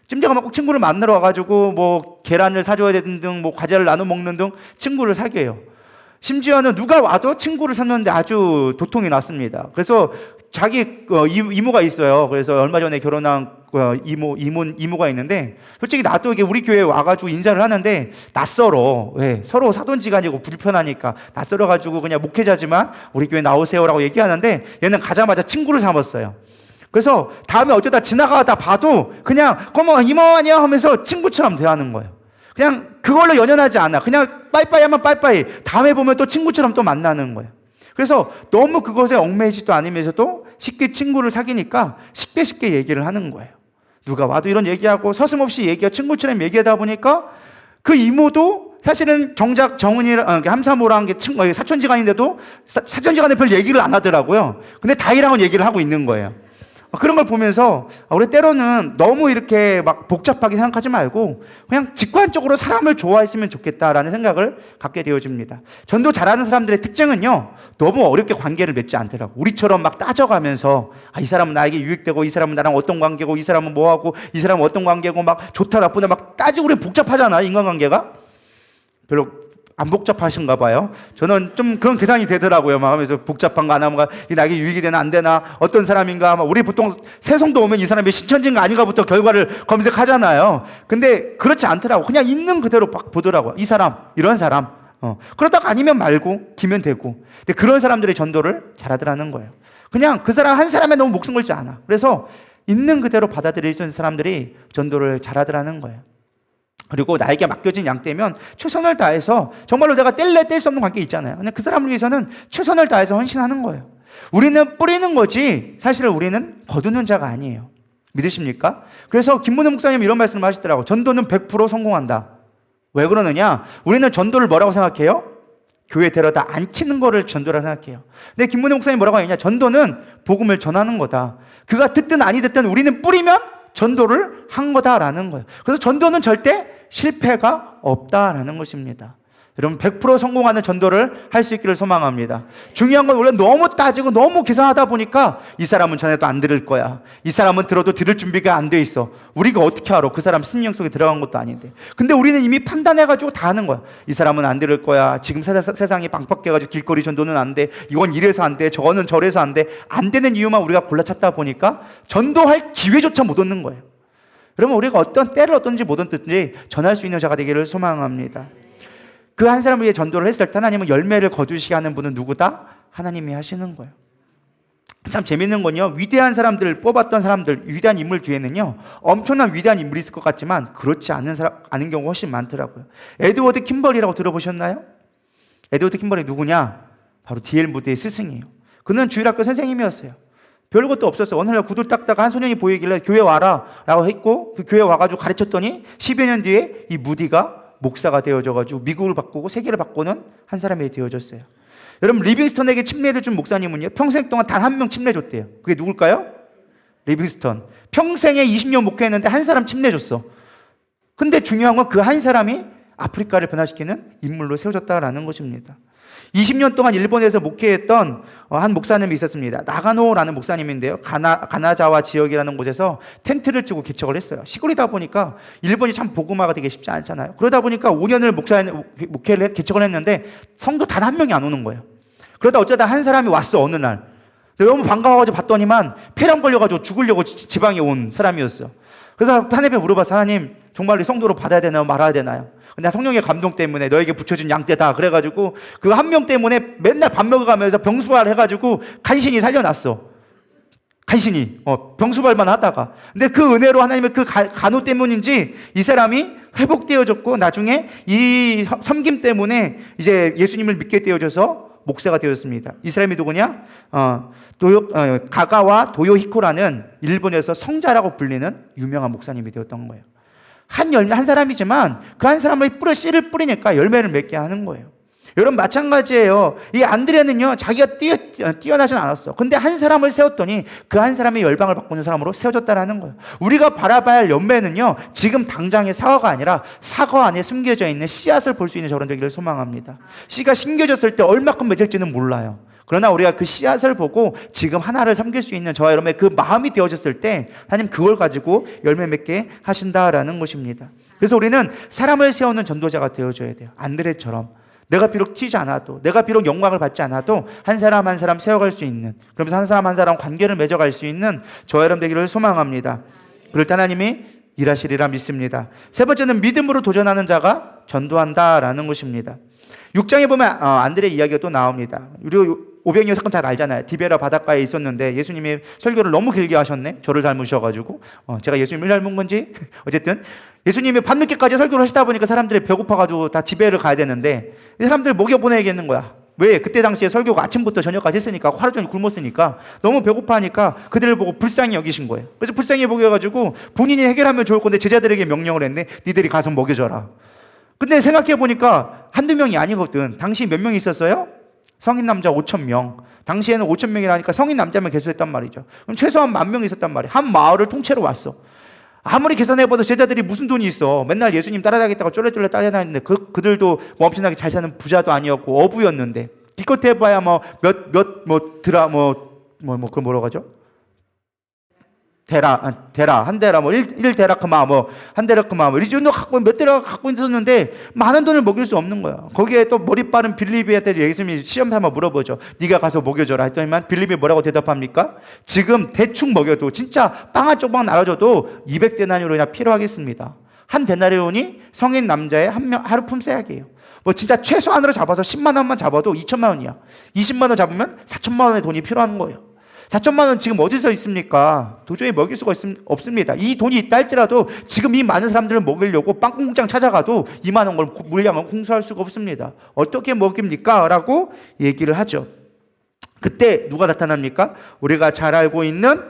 찜질방에 꼭 친구를 만나러 와가지고 뭐 계란을 사줘야 되는 등 뭐 과자를 나눠 먹는 등 친구를 사귀어요. 심지어는 누가 와도 친구를 삼는데 아주 도통이 났습니다. 그래서 자기 이모가 있어요. 그래서 얼마 전에 결혼한 이모가 있는데 솔직히 나도 이게 우리 교회에 와가지고 인사를 하는데 낯설어. 왜? 서로 사돈지간이고 불편하니까 낯설어가지고 그냥 목회자지만 우리 교회 나오세요라고 얘기하는데 얘는 가자마자 친구를 삼았어요. 그래서 다음에 어쩌다 지나가다 봐도 그냥 어머 이모 안녕 하면서 친구처럼 대하는 거예요. 그냥 그걸로 연연하지 않아. 그냥 빠이빠이 하면 빠이빠이. 다음에 보면 또 친구처럼 또 만나는 거예요. 그래서 너무 그것에 얽매이지도 않으면서도 쉽게 친구를 사귀니까 쉽게 얘기를 하는 거예요. 누가 와도 이런 얘기하고 서슴없이 얘기하고 친구처럼 얘기하다 보니까 그 이모도 사실은 정작 정은이랑 함사모랑 사촌지간인데도 사촌지간에 별 얘기를 안 하더라고요. 근데 다이랑은 얘기를 하고 있는 거예요. 그런 걸 보면서 우리 때로는 너무 이렇게 막 복잡하게 생각하지 말고 그냥 직관적으로 사람을 좋아했으면 좋겠다라는 생각을 갖게 되어집니다. 전도 잘하는 사람들의 특징은요, 너무 어렵게 관계를 맺지 않더라고. 우리처럼 막 따져가면서 이 사람은 나에게 유익되고 이 사람은 나랑 어떤 관계고 이 사람은 뭐하고 이 사람은 어떤 관계고 막 좋다 나쁘다 막 따지고 우리 복잡하잖아, 인간관계가. 별로 안 복잡하신가 봐요. 저는 좀 그런 계산이 되더라고요. 막 하면서 복잡한 거 안 하면 나에게 유익이 되나 안 되나, 어떤 사람인가. 우리 보통 새송도 오면 이 사람이 신천지인가 아닌가부터 결과를 검색하잖아요. 근데 그렇지 않더라고. 그냥 있는 그대로 보더라고요. 이 사람, 이런 사람. 그러다가 아니면 말고 기면 되고. 근데 그런 사람들의 전도를 잘하더라는 거예요. 그냥 그 사람 한 사람에 너무 목숨 걸지 않아. 그래서 있는 그대로 받아들이는 사람들이 전도를 잘하더라는 거예요. 그리고 나에게 맡겨진 양 떼면 최선을 다해서, 정말로 내가 뗄래 뗄 수 없는 관계 있잖아요. 근데 그 사람을 위해서는 최선을 다해서 헌신하는 거예요. 우리는 뿌리는 거지 사실은 우리는 거두는 자가 아니에요. 믿으십니까? 그래서 김문호 목사님 이런 말씀을 하시더라고요. 전도는 100% 성공한다. 왜 그러느냐? 우리는 전도를 뭐라고 생각해요? 교회 데려다 앉히는 거를 전도라고 생각해요. 근데 김문호 목사님 뭐라고 하느냐? 전도는 복음을 전하는 거다. 그가 듣든 아니 듣든 우리는 뿌리면 전도를 한 거다라는 거예요. 그래서 전도는 절대 실패가 없다라는 것입니다. 여러분 100% 성공하는 전도를 할 수 있기를 소망합니다. 중요한 건 원래 너무 따지고 너무 계산하다 보니까 이 사람은 전에도 안 들을 거야. 이 사람은 들어도 들을 준비가 안 돼 있어. 우리가 어떻게 알아? 그 사람 심령 속에 들어간 것도 아닌데. 근데 우리는 이미 판단해가지고 다 하는 거야. 이 사람은 안 들을 거야. 지금 세상이 빵빵해가지고 길거리 전도는 안 돼. 이건 이래서 안 돼. 저거는 저래서 안 돼. 안 되는 이유만 우리가 골라 찾다 보니까 전도할 기회조차 못 얻는 거예요. 그러면 우리가 어떤 때를 얻든지 못 얻든지 전할 수 있는 자가 되기를 소망합니다. 그 한 사람을 위해 전도를 했을 때 하나님은 열매를 거두시게 하는 분은 누구다? 하나님이 하시는 거예요. 참 재밌는 건요, 위대한 사람들, 뽑았던 사람들, 위대한 인물 뒤에는요 엄청난 위대한 인물이 있을 것 같지만 그렇지 않은 경우가 훨씬 많더라고요. 에드워드 킴벌이라고 들어보셨나요? 에드워드 킴벌이 누구냐? 바로 D.L. 무드의 스승이에요. 그는 주일학교 선생님이었어요. 별것도 없었어요. 어느 날 구두를 닦다가 한 소년이 보이길래 교회 와라 라고 했고, 그 교회 와가지고 가르쳤더니 10여 년 뒤에 이 무디가 목사가 되어져가지고 미국을 바꾸고 세계를 바꾸는 한 사람이 되어졌어요. 여러분, 리빙스턴에게 침례를 준 목사님은요 평생 동안 단 한 명 침례 줬대요. 그게 누굴까요? 리빙스턴. 평생에 20년 목회했는데 한 사람 침례 줬어. 근데 중요한 건 그 한 사람이 아프리카를 변화시키는 인물로 세워졌다라는 것입니다. 20년 동안 일본에서 목회했던 한 목사님이 있었습니다. 나가노라는 목사님인데요, 가나자와 지역이라는 곳에서 텐트를 치고 개척을 했어요. 시골이다 보니까 일본이 참 복음화가 되게 쉽지 않잖아요. 그러다 보니까 5년을 목회를 개척을 했는데 성도 단 한 명이 안 오는 거예요. 그러다 어쩌다 한 사람이 왔어. 어느 날 너무 반가워가지고 봤더니만 폐렴 걸려가지고 죽으려고 지방에 온 사람이었어요. 그래서 하나님께 물어봤어. 하나님, 정말 성도로 받아야 되나요? 말아야 되나요? 근데 성령의 감동 때문에 너에게 붙여준 양떼다 그래가지고 그 한 명 때문에 맨날 밥 먹어가면서 병수발 해가지고 간신히 살려놨어. 간신히 병수발만 하다가. 근데 그 은혜로 하나님의 그 간호 때문인지 이 사람이 회복되어졌고, 나중에 이 섬김 때문에 이제 예수님을 믿게 되어져서 목사가 되었습니다. 이 사람이 누구냐? 가가와 도요히코라는 일본에서 성자라고 불리는 유명한 목사님이 되었던 거예요. 한 사람이지만 그 한 사람의 씨를 뿌리니까 열매를 맺게 하는 거예요. 여러분 마찬가지예요. 이 안드레는요, 자기가 뛰어나진 않았어. 근데 한 사람을 세웠더니 그 한 사람의 열방을 바꾸는 사람으로 세워졌다라는 거예요. 우리가 바라봐야 할 열매는요, 지금 당장의 사과가 아니라 사과 안에 숨겨져 있는 씨앗을 볼 수 있는 저런 되기를 소망합니다. 씨가 심겨졌을 때 얼마큼 맺을지는 몰라요. 그러나 우리가 그 씨앗을 보고 지금 하나를 섬길 수 있는 저와 여러분의 그 마음이 되어졌을 때 하나님 그걸 가지고 열매 맺게 하신다라는 것입니다. 그래서 우리는 사람을 세우는 전도자가 되어줘야 돼요. 안드레처럼 내가 비록 튀지 않아도, 내가 비록 영광을 받지 않아도 한 사람 한 사람 세워갈 수 있는, 그러면서 한 사람 한 사람 관계를 맺어갈 수 있는 저와 여러분 되기를 소망합니다. 그럴 때 하나님이 일하시리라 믿습니다. 세 번째는 믿음으로 도전하는 자가 전도한다라는 것입니다. 6장에 보면 안드레 이야기가 또 나옵니다. 우리 오병이어 사건 잘 알잖아요. 디베라 바닷가에 있었는데 예수님이 설교를 너무 길게 하셨네. 저를 닮으셔가지고 제가 예수님을 닮은 건지 어쨌든 예수님이 밤늦게까지 설교를 하시다 보니까 사람들이 배고파가지고 다 집에를 가야 되는데 이 사람들 먹여보내야겠는 거야. 왜? 그때 당시에 설교가 아침부터 저녁까지 했으니까 하루 종일 굶었으니까 너무 배고파하니까 그들을 보고 불쌍히 여기신 거예요. 그래서 불쌍히 여겨가지고 본인이 해결하면 좋을 건데 제자들에게 명령을 했네. 니들이 가서 먹여줘라. 근데 생각해보니까 한두 명이 아니거든. 당시 몇 명이 있었어요? 성인 남자 5,000명. 당시에는 5,000명이라니까 성인 남자만 개수했단 말이죠. 그럼 최소한 10,000명이 있었단 말이에요. 한 마을을 통째로 왔어. 아무리 계산해봐도 제자들이 무슨 돈이 있어. 맨날 예수님 따라다니겠다고 쫄래쫄래 따라다니는데 그들도 뭐 엄청나게 잘 사는 부자도 아니었고 어부였는데 기껏 해봐야 그걸 뭐라고 하죠? 한 데라, 1데라크마, 한 데라크마, 이 정도 몇 데라 갖고 있었는데, 많은 돈을 먹일 수 없는 거야. 거기에 또 머리 빠른 빌립한테 예수님이 시험 삼아 물어보죠. 네가 가서 먹여줘라 했더니만, 빌립이 뭐라고 대답합니까? 지금 대충 먹여도, 진짜 빵 한 조각 나눠줘도 200데나리온이나 필요하겠습니다. 한 데나리온이 성인 남자의 하루 품삯이에요. 진짜 최소한으로 잡아서 10만 원만 잡아도 2천만 원이야. 20만 원 잡으면 4천만 원의 돈이 필요한 거예요. 4천만 원 지금 어디서 있습니까? 도저히 먹일 수가 없습니다. 이 돈이 있다 할지라도 지금 이 많은 사람들을 먹이려고 빵 공장 찾아가도 이만한 걸 물량을 공수할 수가 없습니다. 어떻게 먹입니까? 라고 얘기를 하죠. 그때 누가 나타납니까? 우리가 잘 알고 있는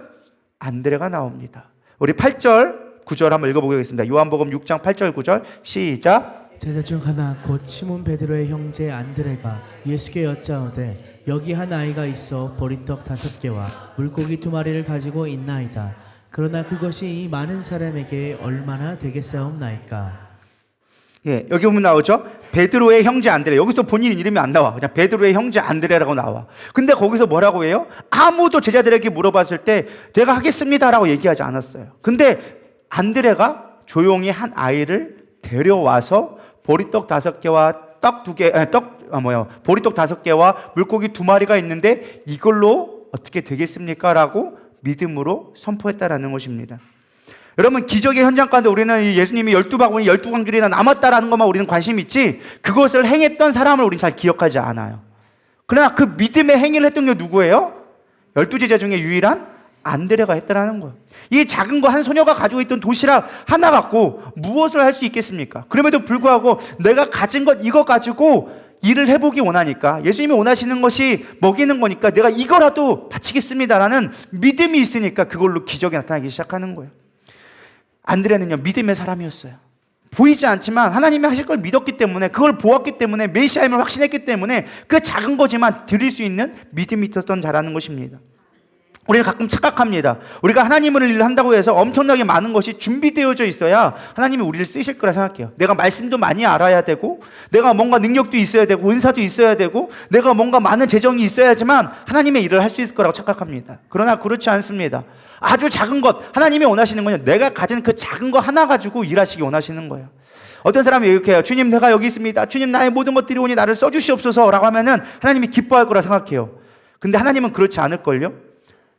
안드레가 나옵니다. 우리 8절, 9절 한번 읽어보겠습니다. 요한복음 6장 8절, 9절 시작. 제자 중 하나 곧 시몬 베드로의 형제 안드레가 예수께 여짜오되 여기 한 아이가 있어 보리떡 5개와 물고기 2마리를 가지고 있나이다. 그러나 그것이 이 많은 사람에게 얼마나 되겠사옵나이까. 예, 여기 보면 나오죠. 베드로의 형제 안드레. 여기서 본인 이름이 안 나와. 그냥 베드로의 형제 안드레라고 나와. 근데 거기서 뭐라고 해요? 아무도 제자들에게 물어봤을 때 내가 하겠습니다라고 얘기하지 않았어요. 근데 안드레가 조용히 한 아이를 데려와서 보리떡 5개와 보리떡 5개와 물고기 2마리가 있는데 이걸로 어떻게 되겠습니까? 라고 믿음으로 선포했다라는 것입니다. 여러분, 기적의 현장 가운데 우리는 예수님이 12바구니 12광줄이나 남았다라는 것만 우리는 관심이 있지 그것을 행했던 사람을 우리는 잘 기억하지 않아요. 그러나 그 믿음의 행위를 했던 게 누구예요? 12제자 중에 유일한 안드레가 했다라는 거예요. 이 작은 거 한 소녀가 가지고 있던 도시락 하나 갖고 무엇을 할 수 있겠습니까? 그럼에도 불구하고 내가 가진 것 이거 가지고 일을 해보기 원하니까 예수님이 원하시는 것이 먹이는 거니까 내가 이거라도 바치겠습니다라는 믿음이 있으니까 그걸로 기적이 나타나기 시작하는 거예요. 안드레는요, 믿음의 사람이었어요. 보이지 않지만 하나님이 하실 걸 믿었기 때문에 그걸 보았기 때문에 메시아임을 확신했기 때문에 그 작은 거지만 드릴 수 있는 믿음이 있었던 자라는 것입니다. 우리는 가끔 착각합니다. 우리가 하나님을 일을 한다고 해서 엄청나게 많은 것이 준비되어져 있어야 하나님이 우리를 쓰실 거라 생각해요. 내가 말씀도 많이 알아야 되고 내가 뭔가 능력도 있어야 되고 은사도 있어야 되고 내가 뭔가 많은 재정이 있어야지만 하나님의 일을 할 수 있을 거라고 착각합니다. 그러나 그렇지 않습니다. 아주 작은 것, 하나님이 원하시는 거는 내가 가진 그 작은 거 하나 가지고 일하시기 원하시는 거예요. 어떤 사람이 이렇게 해요. 주님, 내가 여기 있습니다. 주님, 나의 모든 것들이 오니 나를 써주시옵소서 라고 하면은 하나님이 기뻐할 거라 생각해요. 근데 하나님은 그렇지 않을걸요?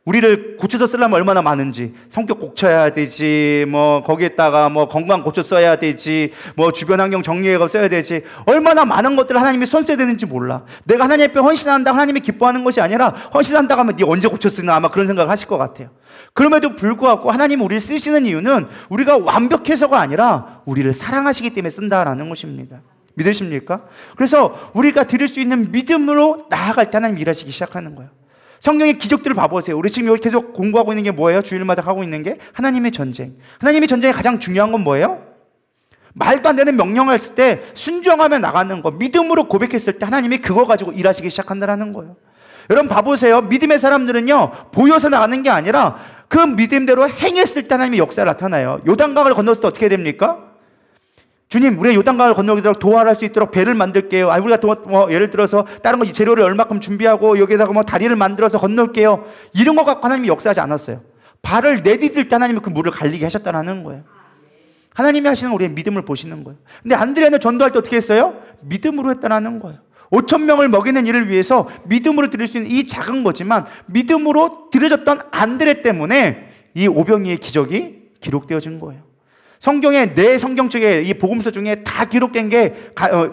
우리를 고쳐서 쓰려면 얼마나 많은지, 성격 고쳐야 되지, 거기에다가 건강 고쳐 써야 되지, 주변 환경 정리해서 써야 되지, 얼마나 많은 것들을 하나님이 손 써야 되는지 몰라. 내가 하나님 앞에 헌신한다, 하나님이 기뻐하는 것이 아니라, 헌신한다고 하면 네 언제 고쳐 쓰나 아마 그런 생각을 하실 것 같아요. 그럼에도 불구하고 하나님이 우리를 쓰시는 이유는 우리가 완벽해서가 아니라 우리를 사랑하시기 때문에 쓴다라는 것입니다. 믿으십니까? 그래서 우리가 드릴 수 있는 믿음으로 나아갈 때 하나님이 일하시기 시작하는 거예요. 성경의 기적들을 봐보세요. 우리 지금 여기 계속 공부하고 있는 게 뭐예요? 주일마다 하고 있는 게 하나님의 전쟁. 하나님의 전쟁의 가장 중요한 건 뭐예요? 말도 안 되는 명령을 했을 때 순종하며 나가는 거, 믿음으로 고백했을 때 하나님이 그거 가지고 일하시기 시작한다는 거예요. 여러분 봐보세요. 믿음의 사람들은요, 보여서 나가는 게 아니라 그 믿음대로 행했을 때 하나님의 역사가 나타나요. 요단강을 건넜을 때 어떻게 됩니까? 주님, 우리가 요단강을 건너도록 도와할 수 있도록 배를 만들게요. 우리가 예를 들어서 다른 거 재료를 얼마큼 준비하고 여기다가 다리를 만들어서 건널게요. 이런 거 갖고 하나님이 역사하지 않았어요. 발을 내디딜 때 하나님이 그 물을 갈리게 하셨다는 거예요. 하나님이 하시는 우리의 믿음을 보시는 거예요. 근데 안드레는 전도할 때 어떻게 했어요? 믿음으로 했다는 거예요. 5천 명을 먹이는 일을 위해서 믿음으로 드릴 수 있는 이 작은 거지만 믿음으로 드려졌던 안드레 때문에 이 오병이의 기적이 기록되어진 거예요. 성경에, 내 성경책에 이 복음서 중에 다 기록된 게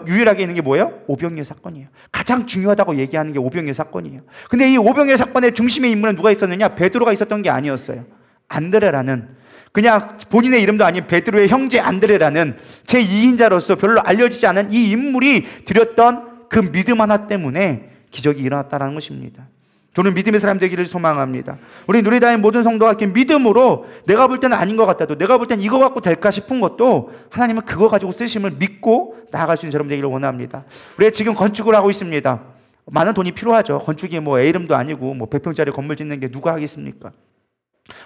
유일하게 있는 게 뭐예요? 오병이어 사건이에요. 가장 중요하다고 얘기하는 게 오병이어 사건이에요. 근데 이 오병이어 사건의 중심의 인물은 누가 있었느냐? 베드로가 있었던 게 아니었어요. 안드레라는, 그냥 본인의 이름도 아닌 베드로의 형제 안드레라는 제2인자로서 별로 알려지지 않은 이 인물이 드렸던 그 믿음 하나 때문에 기적이 일어났다는 것입니다. 저는 믿음의 사람 되기를 소망합니다. 우리 누리다의 모든 성도가 이렇게 믿음으로 내가 볼 때는 아닌 것 같아도, 내가 볼 때는 이거 갖고 될까 싶은 것도 하나님은 그거 가지고 쓰심을 믿고 나아갈 수 있는 사람 되기를 원합니다. 우리가 지금 건축을 하고 있습니다. 많은 돈이 필요하죠. 건축이 애 이름도 아니고 100평짜리 건물 짓는 게 누가 하겠습니까?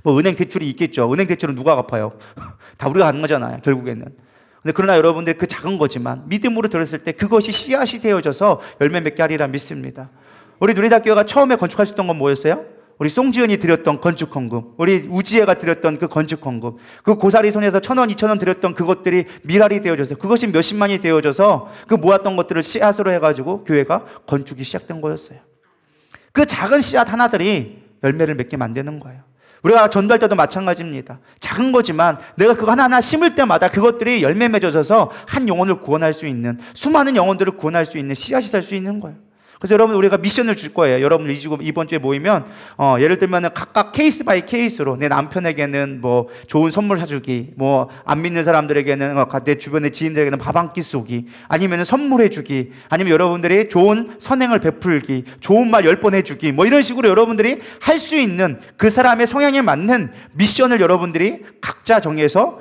은행 대출이 있겠죠. 은행 대출은 누가 갚아요? 다 우리가 하는 거잖아요, 결국에는. 근데 그러나 여러분들 그 작은 거지만 믿음으로 들었을 때 그것이 씨앗이 되어져서 열매 맺게 하리라 믿습니다. 우리 누리다교회가 처음에 건축할 수 있던 건 뭐였어요? 우리 송지연이 드렸던 건축 헌금, 우리 우지혜가 드렸던 그 건축 헌금, 그 고사리 손에서 1,000원, 2,000원 드렸던 그것들이 미랄이 되어져서, 그것이 몇십만이 되어져서 그 모았던 것들을 씨앗으로 해가지고 교회가 건축이 시작된 거였어요. 그 작은 씨앗 하나들이 열매를 맺게 만드는 거예요. 우리가 전도할 때도 마찬가지입니다. 작은 거지만 내가 그거 하나하나 심을 때마다 그것들이 열매 맺어져서 한 영혼을 구원할 수 있는, 수많은 영혼들을 구원할 수 있는 씨앗이 될 수 있는 거예요. 그래서 여러분, 우리가 미션을 줄 거예요. 여러분 이번 주에 모이면 예를 들면 각각 케이스 바이 케이스로 내 남편에게는 좋은 선물 사주기, 안 믿는 사람들에게는 내 주변의 지인들에게는 밥 한 끼 쏘기, 아니면 선물해 주기, 아니면 여러분들이 좋은 선행을 베풀기, 좋은 말 10번 해주기, 이런 식으로 여러분들이 할 수 있는 그 사람의 성향에 맞는 미션을 여러분들이 각자 정해서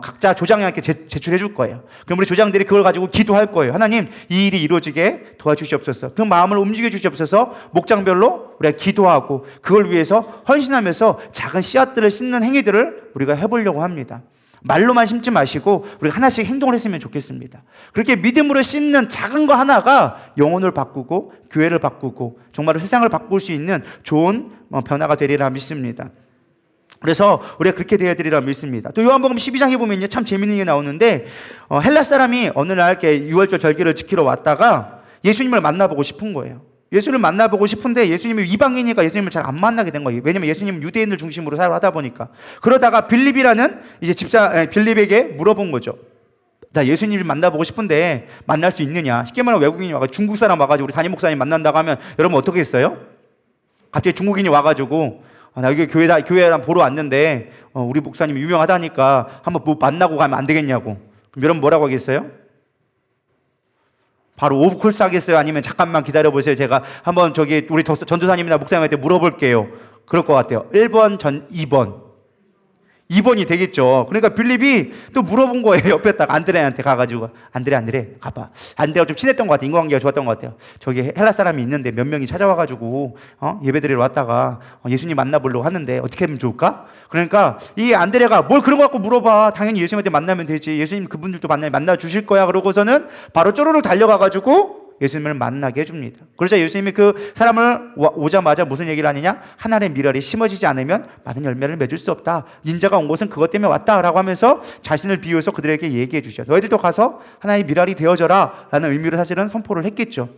각자 조장님께 제출해 줄 거예요. 그럼 우리 조장들이 그걸 가지고 기도할 거예요. 하나님, 이 일이 이루어지게 도와주시옵소서. 그 마음을 움직여 주시옵소서. 목장별로 우리가 기도하고 그걸 위해서 헌신하면서 작은 씨앗들을 심는 행위들을 우리가 해보려고 합니다. 말로만 심지 마시고 우리가 하나씩 행동을 했으면 좋겠습니다. 그렇게 믿음으로 심는 작은 거 하나가 영혼을 바꾸고 교회를 바꾸고 정말로 세상을 바꿀 수 있는 좋은 변화가 되리라 믿습니다. 그래서 우리가 그렇게 되어야 되리라 믿습니다. 또 요한복음 12장에 보면요, 참 재밌는 게 나오는데 헬라 사람이 어느 날 이렇게 유월절 절기를 지키러 왔다가 예수님을 만나보고 싶은 거예요. 예수를 만나보고 싶은데 예수님이 이방인이니까 예수님을 잘 안 만나게 된 거예요. 왜냐면 예수님은 유대인을 중심으로 살아가다 보니까. 그러다가 빌립이라는 이제 집사 빌립에게 물어본 거죠. 나 예수님을 만나보고 싶은데 만날 수 있느냐? 쉽게 말하면 외국인이 와가지고, 중국 사람 와가지고 우리 담임 목사님 만난다고 하면 여러분 어떻게 했어요? 갑자기 중국인이 와가지고 나 여기 교회랑 보러 왔는데 우리 목사님 유명하다니까 한번 만나고 가면 안 되겠냐고. 그럼 여러분 뭐라고 하겠어요? 바로 오브콜스 하겠어요? 아니면 잠깐만 기다려보세요, 제가 한번 우리 전도사님이나 목사님한테 물어볼게요. 그럴 것 같아요. 1번, 2번이 되겠죠. 그러니까 빌립이 또 물어본 거예요. 옆에다가 안드레한테 가가지고, 안드레 가봐. 안드레가 좀 친했던 것 같아요. 인간관계가 좋았던 것 같아요. 저기 헬라 사람이 있는데 몇 명이 찾아와가지고 예배드리러 왔다가 예수님 만나보려고 하는데 어떻게 하면 좋을까? 그러니까 이 안드레가 뭘 그런 거 갖고 물어봐. 당연히 예수님한테 만나면 되지. 예수님 그분들도 만나 주실 거야. 그러고서는 바로 쪼르륵 달려가가지고 예수님을 만나게 해줍니다. 그러자 예수님이 그 사람을 오자마자 무슨 얘기를 하느냐? 하나의 미랄이 심어지지 않으면 많은 열매를 맺을 수 없다. 인자가 온 것은 그것 때문에 왔다라고 하면서 자신을 비유해서 그들에게 얘기해 주죠. 너희들도 가서 하나의 미랄이 되어져라 라는 의미로 사실은 선포를 했겠죠.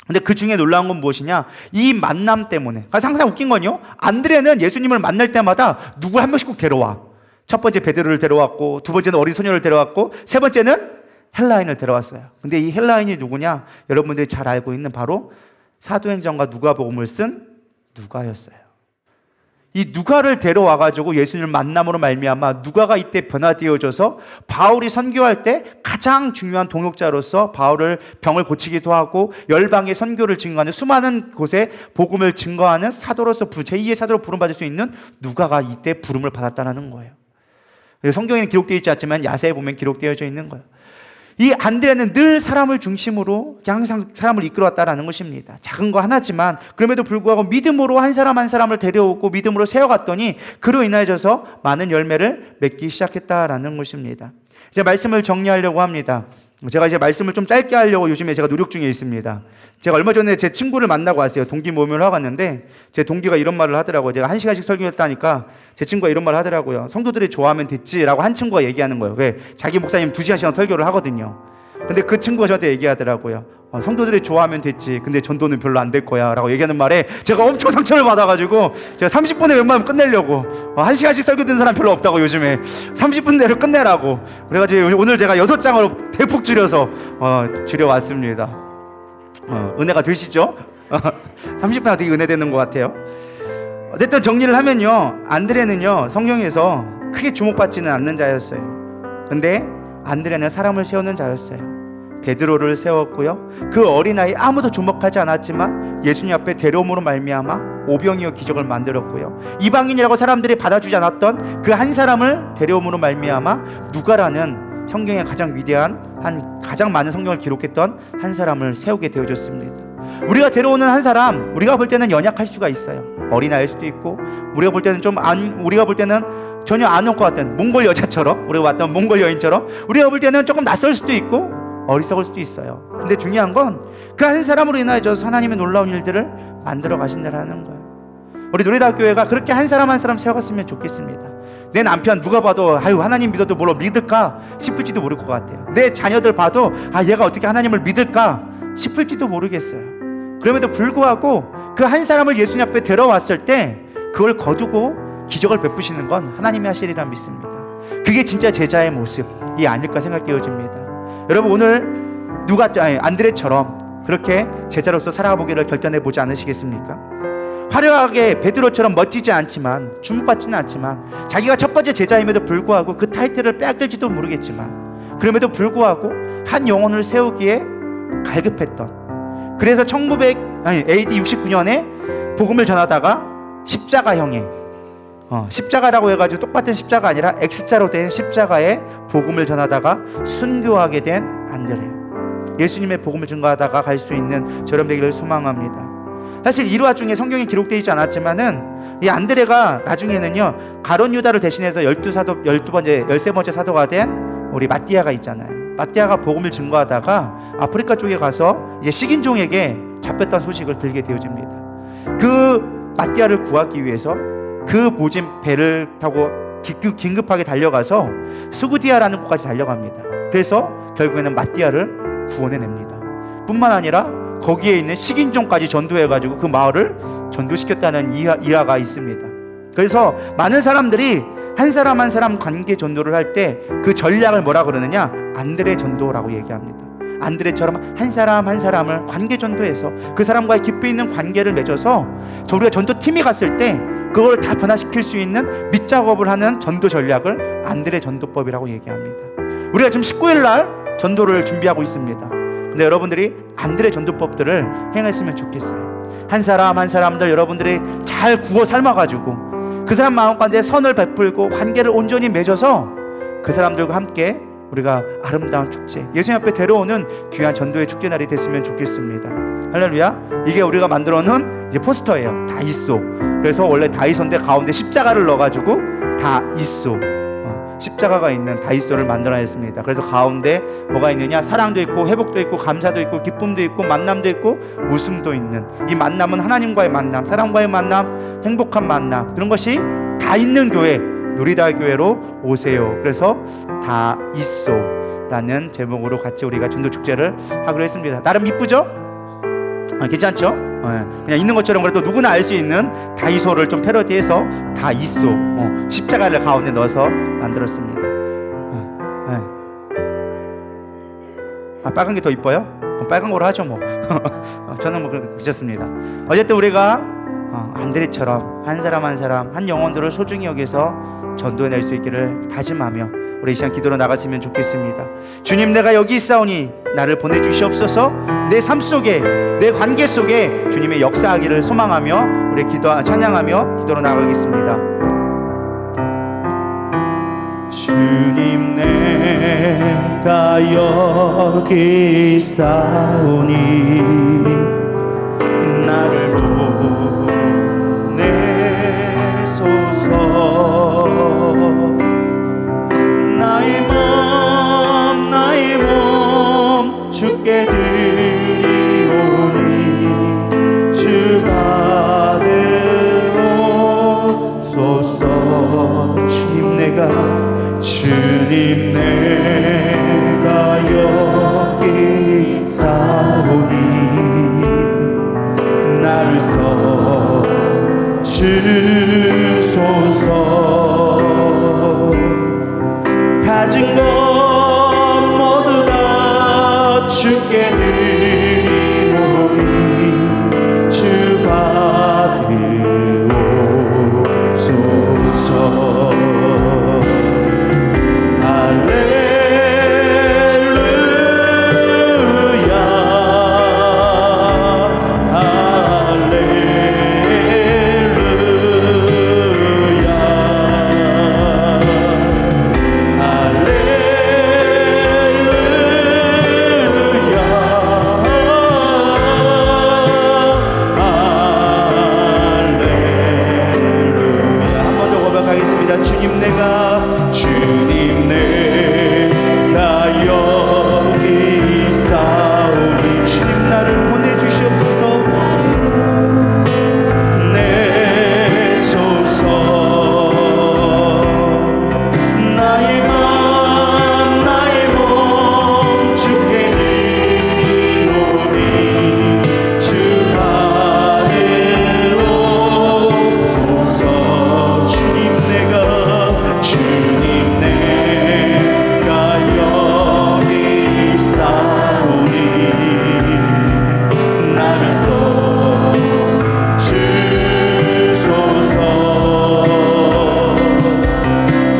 근데 그 중에 놀라운 건 무엇이냐? 이 만남 때문에. 그래서 항상 웃긴 건요, 안드레는 예수님을 만날 때마다 누구 한 명씩 꼭 데려와. 첫 번째 베드로를 데려왔고, 두 번째는 어린 소녀를 데려왔고, 세 번째는 헬라인을 데려왔어요. 근데 이 헬라인이 누구냐? 여러분들이 잘 알고 있는 바로 사도행전과 누가복음을 쓴 누가였어요. 이 누가를 데려와가지고 예수님을 만남으로 말미암아 누가가 이때 변화되어져서 바울이 선교할 때 가장 중요한 동역자로서 바울을 병을 고치기도 하고 열방의 선교를 증거하는, 수많은 곳에 복음을 증거하는 사도로서 제2의 사도로 부름받을 수 있는 누가가 이때 부름을 받았다는 거예요. 성경에는 기록되어 있지 않지만 야세에 보면 기록되어져 있는 거예요. 이 안드레는 늘 사람을 중심으로 항상 사람을 이끌어왔다라는 것입니다. 작은 거 하나지만 그럼에도 불구하고 믿음으로 한 사람 한 사람을 데려오고 믿음으로 세워갔더니 그로 인하여져서 많은 열매를 맺기 시작했다라는 것입니다. 이제 말씀을 정리하려고 합니다. 제가 이제 말씀을 좀 짧게 하려고 요즘에 제가 노력 중에 있습니다. 제가 얼마 전에 제 친구를 만나고 왔어요. 동기 모임을 하고 왔는데 제 동기가 이런 말을 하더라고요. 제가 1시간씩 설교했다니까 제 친구가 이런 말을 하더라고요. 성도들이 좋아하면 됐지라고 한 친구가 얘기하는 거예요. 왜? 자기 목사님 2시간씩 설교를 하거든요. 근데 그 친구가 저한테 얘기하더라고요. 성도들이 좋아하면 됐지. 근데 전도는 별로 안 될 거야 라고 얘기하는 말에 제가 엄청 상처를 받아가지고 제가 30분에 웬만하면 끝내려고 1시간씩 설교 듣는 사람 별로 없다고 요즘에 30분 내로 끝내라고 그래가지고 오늘 제가 6장으로 대폭 줄여서 줄여왔습니다. 은혜가 되시죠? 30분 되게 은혜되는 것 같아요. 어쨌든 정리를 하면요, 안드레는요 성경에서 크게 주목받지는 않는 자였어요. 근데 안드레는 사람을 세우는 자였어요. 베드로를 세웠고요. 그 어린아이 아무도 주목하지 않았지만 예수님 앞에 데려옴으로 말미암아 오병이어 기적을 만들었고요. 이방인이라고 사람들이 받아주지 않았던 그 한 사람을 데려옴으로 말미암아 누가라는 성경의 가장 위대한 가장 많은 성경을 기록했던 한 사람을 세우게 되어졌습니다. 우리가 데려오는 한 사람, 우리가 볼 때는 연약할 수가 있어요. 어린아이일 수도 있고, 우리가 볼 때는 전혀 안 올 것 같은 몽골 여자처럼, 우리가 봤던 몽골 여인처럼, 우리가 볼 때는 조금 낯설 수도 있고 어리석을 수도 있어요. 근데 중요한 건 그 한 사람으로 인하여서 하나님의 놀라운 일들을 만들어 가신다는 거예요. 우리 노래다교회가 그렇게 한 사람 한 사람 세워갔으면 좋겠습니다. 내 남편 누가 봐도 하나님 믿어도 뭘로 믿을까 싶을지도 모를 것 같아요. 내 자녀들 봐도 얘가 어떻게 하나님을 믿을까 싶을지도 모르겠어요. 그럼에도 불구하고 그 한 사람을 예수님 앞에 데려왔을 때 그걸 거두고 기적을 베푸시는 건 하나님이 하시리라 믿습니다. 그게 진짜 제자의 모습이 아닐까 생각되어집니다. 여러분, 오늘 안드레처럼 그렇게 제자로서 살아보기를 결단해 보지 않으시겠습니까? 화려하게 베드로처럼 멋지지 않지만, 주목받지는 않지만, 자기가 첫 번째 제자임에도 불구하고 그 타이틀을 빼앗길지도 모르겠지만, 그럼에도 불구하고 한 영혼을 세우기에 갈급했던, 그래서 AD 69년에 복음을 전하다가 십자가형에 십자가라고 해가지고 똑같은 십자가 아니라 X자로 된 십자가에 복음을 전하다가 순교하게 된 안드레, 예수님의 복음을 증거하다가 갈 수 있는 저런 되기를 소망합니다. 사실 이 와중에 성경에 기록되어 있지 않았지만은 이 안드레가 나중에는요 가룟 유다를 대신해서 13번째 사도가 된 우리 마띠아가 있잖아요. 마띠아가 복음을 증거하다가 아프리카 쪽에 가서 이제 식인종에게 잡혔다는 소식을 들게 되어집니다. 그 마띠아를 구하기 위해서 그 모진 배를 타고 긴급하게 달려가서 수구디아라는 곳까지 달려갑니다. 그래서 결국에는 마띠아를 구원해냅니다. 뿐만 아니라 거기에 있는 식인종까지 전도해가지고 그 마을을 전도시켰다는 일화가 있습니다. 그래서 많은 사람들이 한 사람 한 사람 관계 전도를 할 때 그 전략을 뭐라 그러느냐, 안드레 전도라고 얘기합니다. 안드레처럼 한 사람 한 사람을 관계 전도해서 그 사람과의 깊이 있는 관계를 맺어서 우리가 전도팀이 갔을 때 그걸 다 변화시킬 수 있는 밑작업을 하는 전도 전략을 안드레 전도법이라고 얘기합니다. 우리가 지금 19일 날 전도를 준비하고 있습니다. 근데 여러분들이 안드레 전도법들을 행했으면 좋겠어요. 한 사람 한 사람들 여러분들이 잘 구워 삶아가지고 그 사람 마음 가운데 선을 베풀고 관계를 온전히 맺어서 그 사람들과 함께 우리가 아름다운 축제, 예수님 앞에 데려오는 귀한 전도의 축제 날이 됐으면 좋겠습니다. 할렐루야. 이게 우리가 만들어 놓은 이제 포스터예요. 다이소. 그래서 원래 다이소인데 가운데 십자가를 넣어가지고 다이소, 십자가가 있는 다이소를 만들어냈습니다. 그래서 가운데 뭐가 있느냐, 사랑도 있고 회복도 있고 감사도 있고 기쁨도 있고 만남도 있고 웃음도 있는, 이 만남은 하나님과의 만남, 사람과의 만남, 행복한 만남, 그런 것이 다 있는 교회, 누리다 교회로 오세요. 그래서 다이소라는 제목으로 같이 우리가 전도 축제를 하기로 했습니다. 나름 이쁘죠? 괜찮죠? 그냥 있는 것처럼 그래도 누구나 알 수 있는 다이소를 좀 패러디해서 다이소, 십자가를 가운데 넣어서 만들었습니다. 빨간 게 더 이뻐요? 그럼 빨간 거로 하죠 뭐. 저는 뭐 괜찮습니다. 어쨌든 우리가 안드레처럼 한 사람 한 사람 한 영혼들을 소중히 여기서 전도해낼 수 있기를 다짐하며 우리 이 시간 기도로 나갔으면 좋겠습니다. 주님, 내가 여기 있사오니 나를 보내주시옵소서. 내 삶 속에, 내 관계 속에 주님의 역사하기를 소망하며 우리 찬양하며 기도로 나가겠습니다. 주님 내가 여기 있사오니 나를 보내소서. 나의 몸 주께 드리오니 주 받으옵소서. 주님 내가 여기 있사오니 나를 써주소서. 가진 것 모두 다 주께 드리오니 주 받으옵소서. 주님 내가 여기 있사오니 주님 나를 보내주시옵소서. 내소서. 나의 맘 나의 몸 주께 드리오니 주 받으옵소서. 주님 내가 여기 있사오니 나를 써주소서.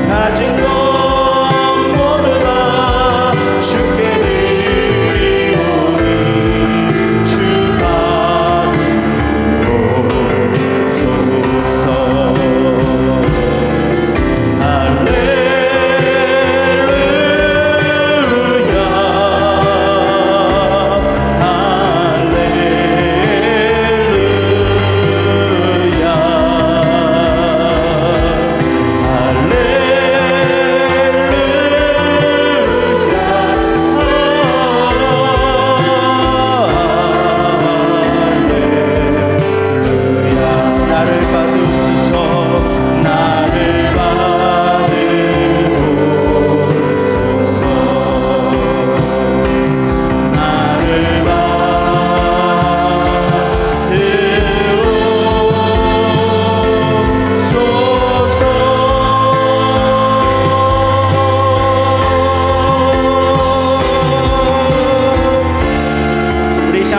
가진 것 모두 다 주께 드리오니 주 받으옵소서.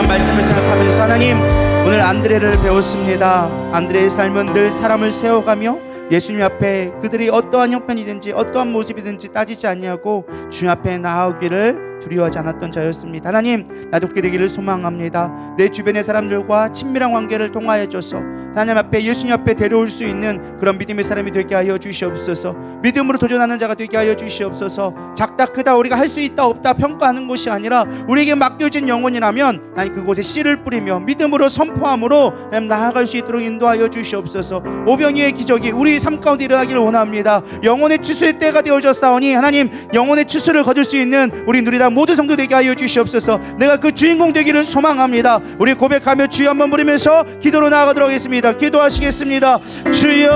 말씀을 생각하면서 하나님, 오늘 안드레를 배웠습니다. 안드레의 삶은 늘 사람을 세워가며 예수님 앞에 그들이 어떠한 형편이든지 어떠한 모습이든지 따지지 아니하고 주님 앞에 나아오기를 두려워하지 않았던 자였습니다. 하나님, 나도 그렇게 되기를 소망합니다. 내 주변의 사람들과 친밀한 관계를 통하여 줘서 하나님 앞에, 예수님 앞에 데려올 수 있는 그런 믿음의 사람이 되게 하여 주시옵소서. 믿음으로 도전하는 자가 되게 하여 주시옵소서. 작다 크다 우리가 할 수 있다 없다 평가하는 것이 아니라 우리에게 맡겨진 영혼이라면 하나님 그곳에 씨를 뿌리며 믿음으로 선포함으로 나아갈 수 있도록 인도하여 주시옵소서. 오병이의 기적이 우리 삶 가운데 일어나기를 원합니다. 영혼의 추수의 때가 되어졌사오니 하나님, 영혼의 추수를 거둘 수 있는 우리 누리당 모두 성도 되게 하여 주시옵소서. 내가 그 주인공 되기를 소망합니다. 우리 고백하며 주여 한번 부르면서 기도로 나아가도록 하겠습니다. 기도하시겠습니다. 주여,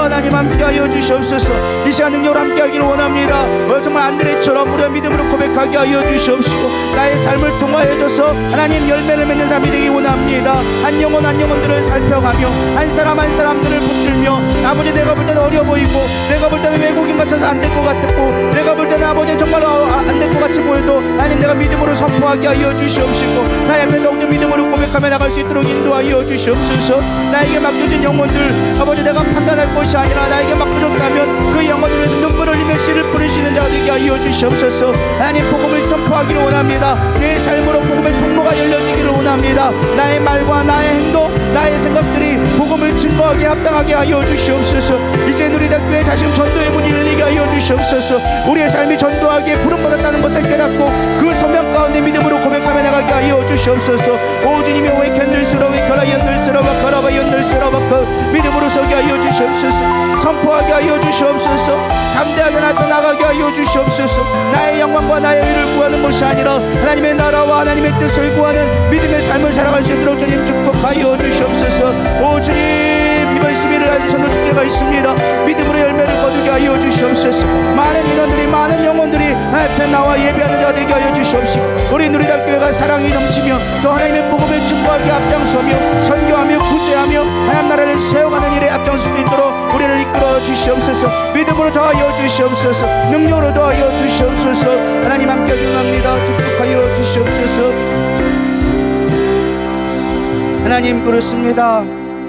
하나님 함께 하여 주시옵소서. 이 시간 능력으로 함께 하기를 원합니다. 정말 안드레처럼 우리가 믿음으로 고백하게 하여 주시옵시고 나의 삶을 통하여줘서 하나님 열매를 맺는 삶이 되기 원합니다. 한 영혼 한 영혼들을 살펴가며 한 사람 한 사람들을 붙들며 아버지, 내가 볼 때는 어려 보이고 내가 볼 때는 외국인 같아서 안 될 것 같고 내가 볼 때는 아버지 정말 안 될 것 같이 보여도 하나님, 내가 믿음으로 선포하게 하여 주시옵시고 나의 앞에 더욱더 믿음으로 고백하며 나갈 수 있도록 인도하여 주시옵소서. 나에게 맡겨진 영혼들 아버지, 내가 판단할 것이 아니라 나에게 맡겨졌다면 그 영혼들을 눈물을 흘리며 씨를 뿌리시는 자가 되게 하여 주시옵소서. 하나님, 복음을 선포하기를 원합니다. 내 삶으로 복음의 통로가 열려지기를 원합니다. 나의 말과 나의 행동 나의 생각들이 복음을 증거하게 합당하게 하여 주시옵소서. 이제 누리다 교회 다시 전도의 문이 열리게 하여 주시옵소서. 우리의 삶이 전도하기에 부름받았다는 것을 깨닫고 그 소명 가운데 믿음으로 고백하며 나가게 하여 주시옵소서. 오 주님이 왜 견들스러워 결하 연들스러워 걸어가 연들스러워 믿음으로 서게 하여 주시옵소서. 선포하게 하여 주시옵소서. 담대하게 나타나가게 하여 주시옵소서. 나의 영광과 나의 의를 구하는 것이 아니라 하나님의 나라와 하나님의 뜻을 구하는 믿음의 삶을 살아갈 수 있도록 주님 축복하여 주시옵소서. 오 주님, 이번 11일 아직 전도 축제가 있습니다. 믿음으로 열매를 거두게 하여 주시옵소서. 많은 인원들이 많은 영혼들이 앞에 나와 예배하는 자 되게 하여 주시옵시고, 우리 누리다 교회가 사랑이 넘치며 또 하나님의 복음을 증거하게 앞장서며 선교하며 구제하며 하나님 나라를 세워가는 일에 앞장설 수 있도록 우리를 이끌어 주시옵소서. 믿음으로 더하여 주시옵소서. 능력으로 더하여 주시옵소서. 하나님 함께 기도합니다. 축복하여 주시옵소서. 하나님, 그렇습니다.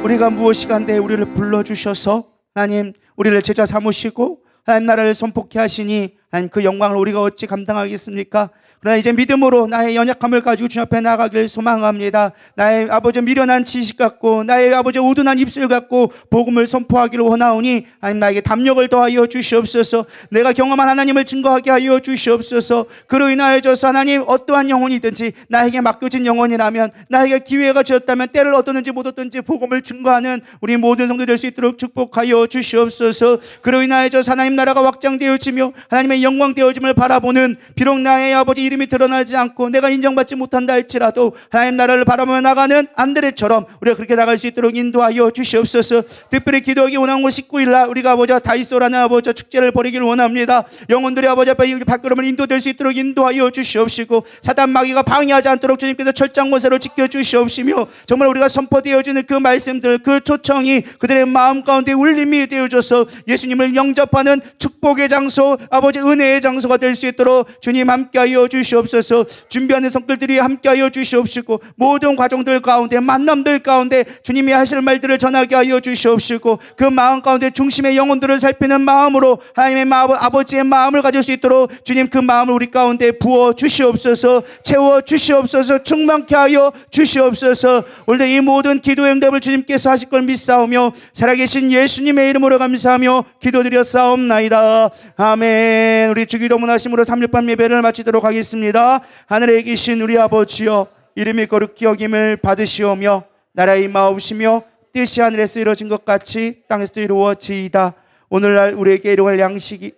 우리가 무엇이 간데 우리를 불러주셔서 하나님 우리를 제자 삼으시고 하나님 나라를 선포케 하시니 하나님 그 영광을 우리가 어찌 감당하겠습니까? 그러나 이제 믿음으로 나의 연약함을 가지고 주님 앞에 나가길 소망합니다. 나의 아버지 미련한 지식 갖고 나의 아버지 우둔한 입술 갖고 복음을 선포하기를 원하오니 하나님 나에게 담력을 더하여 주시옵소서. 내가 경험한 하나님을 증거하게 하여 주시옵소서. 그로 인하여져서 하나님 어떠한 영혼이든지 나에게 맡겨진 영혼이라면 나에게 기회가 주었다면 때를 얻었는지 못 얻었는지 복음을 증거하는 우리 모든 성도 될 수 있도록 축복하여 주시옵소서. 그로 인하여져서 하나님 나라가 확장되어지며 하나님의 영광 되어짐을 바라보는, 비록 나의 아버지 이름이 드러나지 않고 내가 인정받지 못한다 할지라도 하나님 나라를 바라보며 나가는 안드레처럼 우리가 그렇게 나갈 수 있도록 인도하여 주시옵소서. 특별히 기도하기 원하는 것 19일날 우리가 아버지 다이소라는 아버지 축제를 벌이기를 원합니다. 영혼들이 아버지 앞에 발걸음을 인도될 수 있도록 인도하여 주시옵시고 사단 마귀가 방해하지 않도록 주님께서 철장 권세로 지켜주시옵시며 정말 우리가 선포되어지는 그 말씀들, 그 초청이 그들의 마음 가운데 울림이 되어져서 예수님을 영접하는 축복의 장소, 아버지 은혜의 장소가 될 수 있도록 주님 함께하여 주시옵소서. 준비하는 성들들이 함께하여 주시옵시고 모든 과정들 가운데 만남들 가운데 주님이 하실 말들을 전하게 하여 주시옵시고 그 마음 가운데 중심의 영혼들을 살피는 마음으로 하나님의 아버지의 마음을 가질 수 있도록 주님 그 마음을 우리 가운데 부어 주시옵소서. 채워 주시옵소서. 충만케 하여 주시옵소서. 오늘도 이 모든 기도 응답을 주님께서 하실 걸 믿사오며 살아계신 예수님의 이름으로 감사하며 기도드렸사옵나이다. 아멘. 우리 주기도문 하심으로 3일밤 예배를 마치도록 하겠습니다. 하늘에 계신 우리 아버지여, 이름이 거룩히 여김을 받으시오며 나라의 임하옵시며 뜻이 하늘에서 이루어진 것 같이 땅에서도 이루어지이다. 오늘날 우리에게 일용할 양식이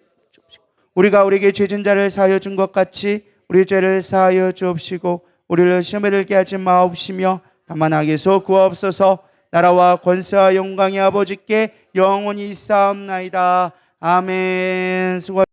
우리가 우리에게 죄진 자를 사하여 준 것 같이 우리 죄를 사하여 주옵시고 우리를 시험에 들게 하지 마옵시며 다만 악에서 구하옵소서. 나라와 권세와 영광이 아버지께 영원히 있사옵나이다. 아멘. 수고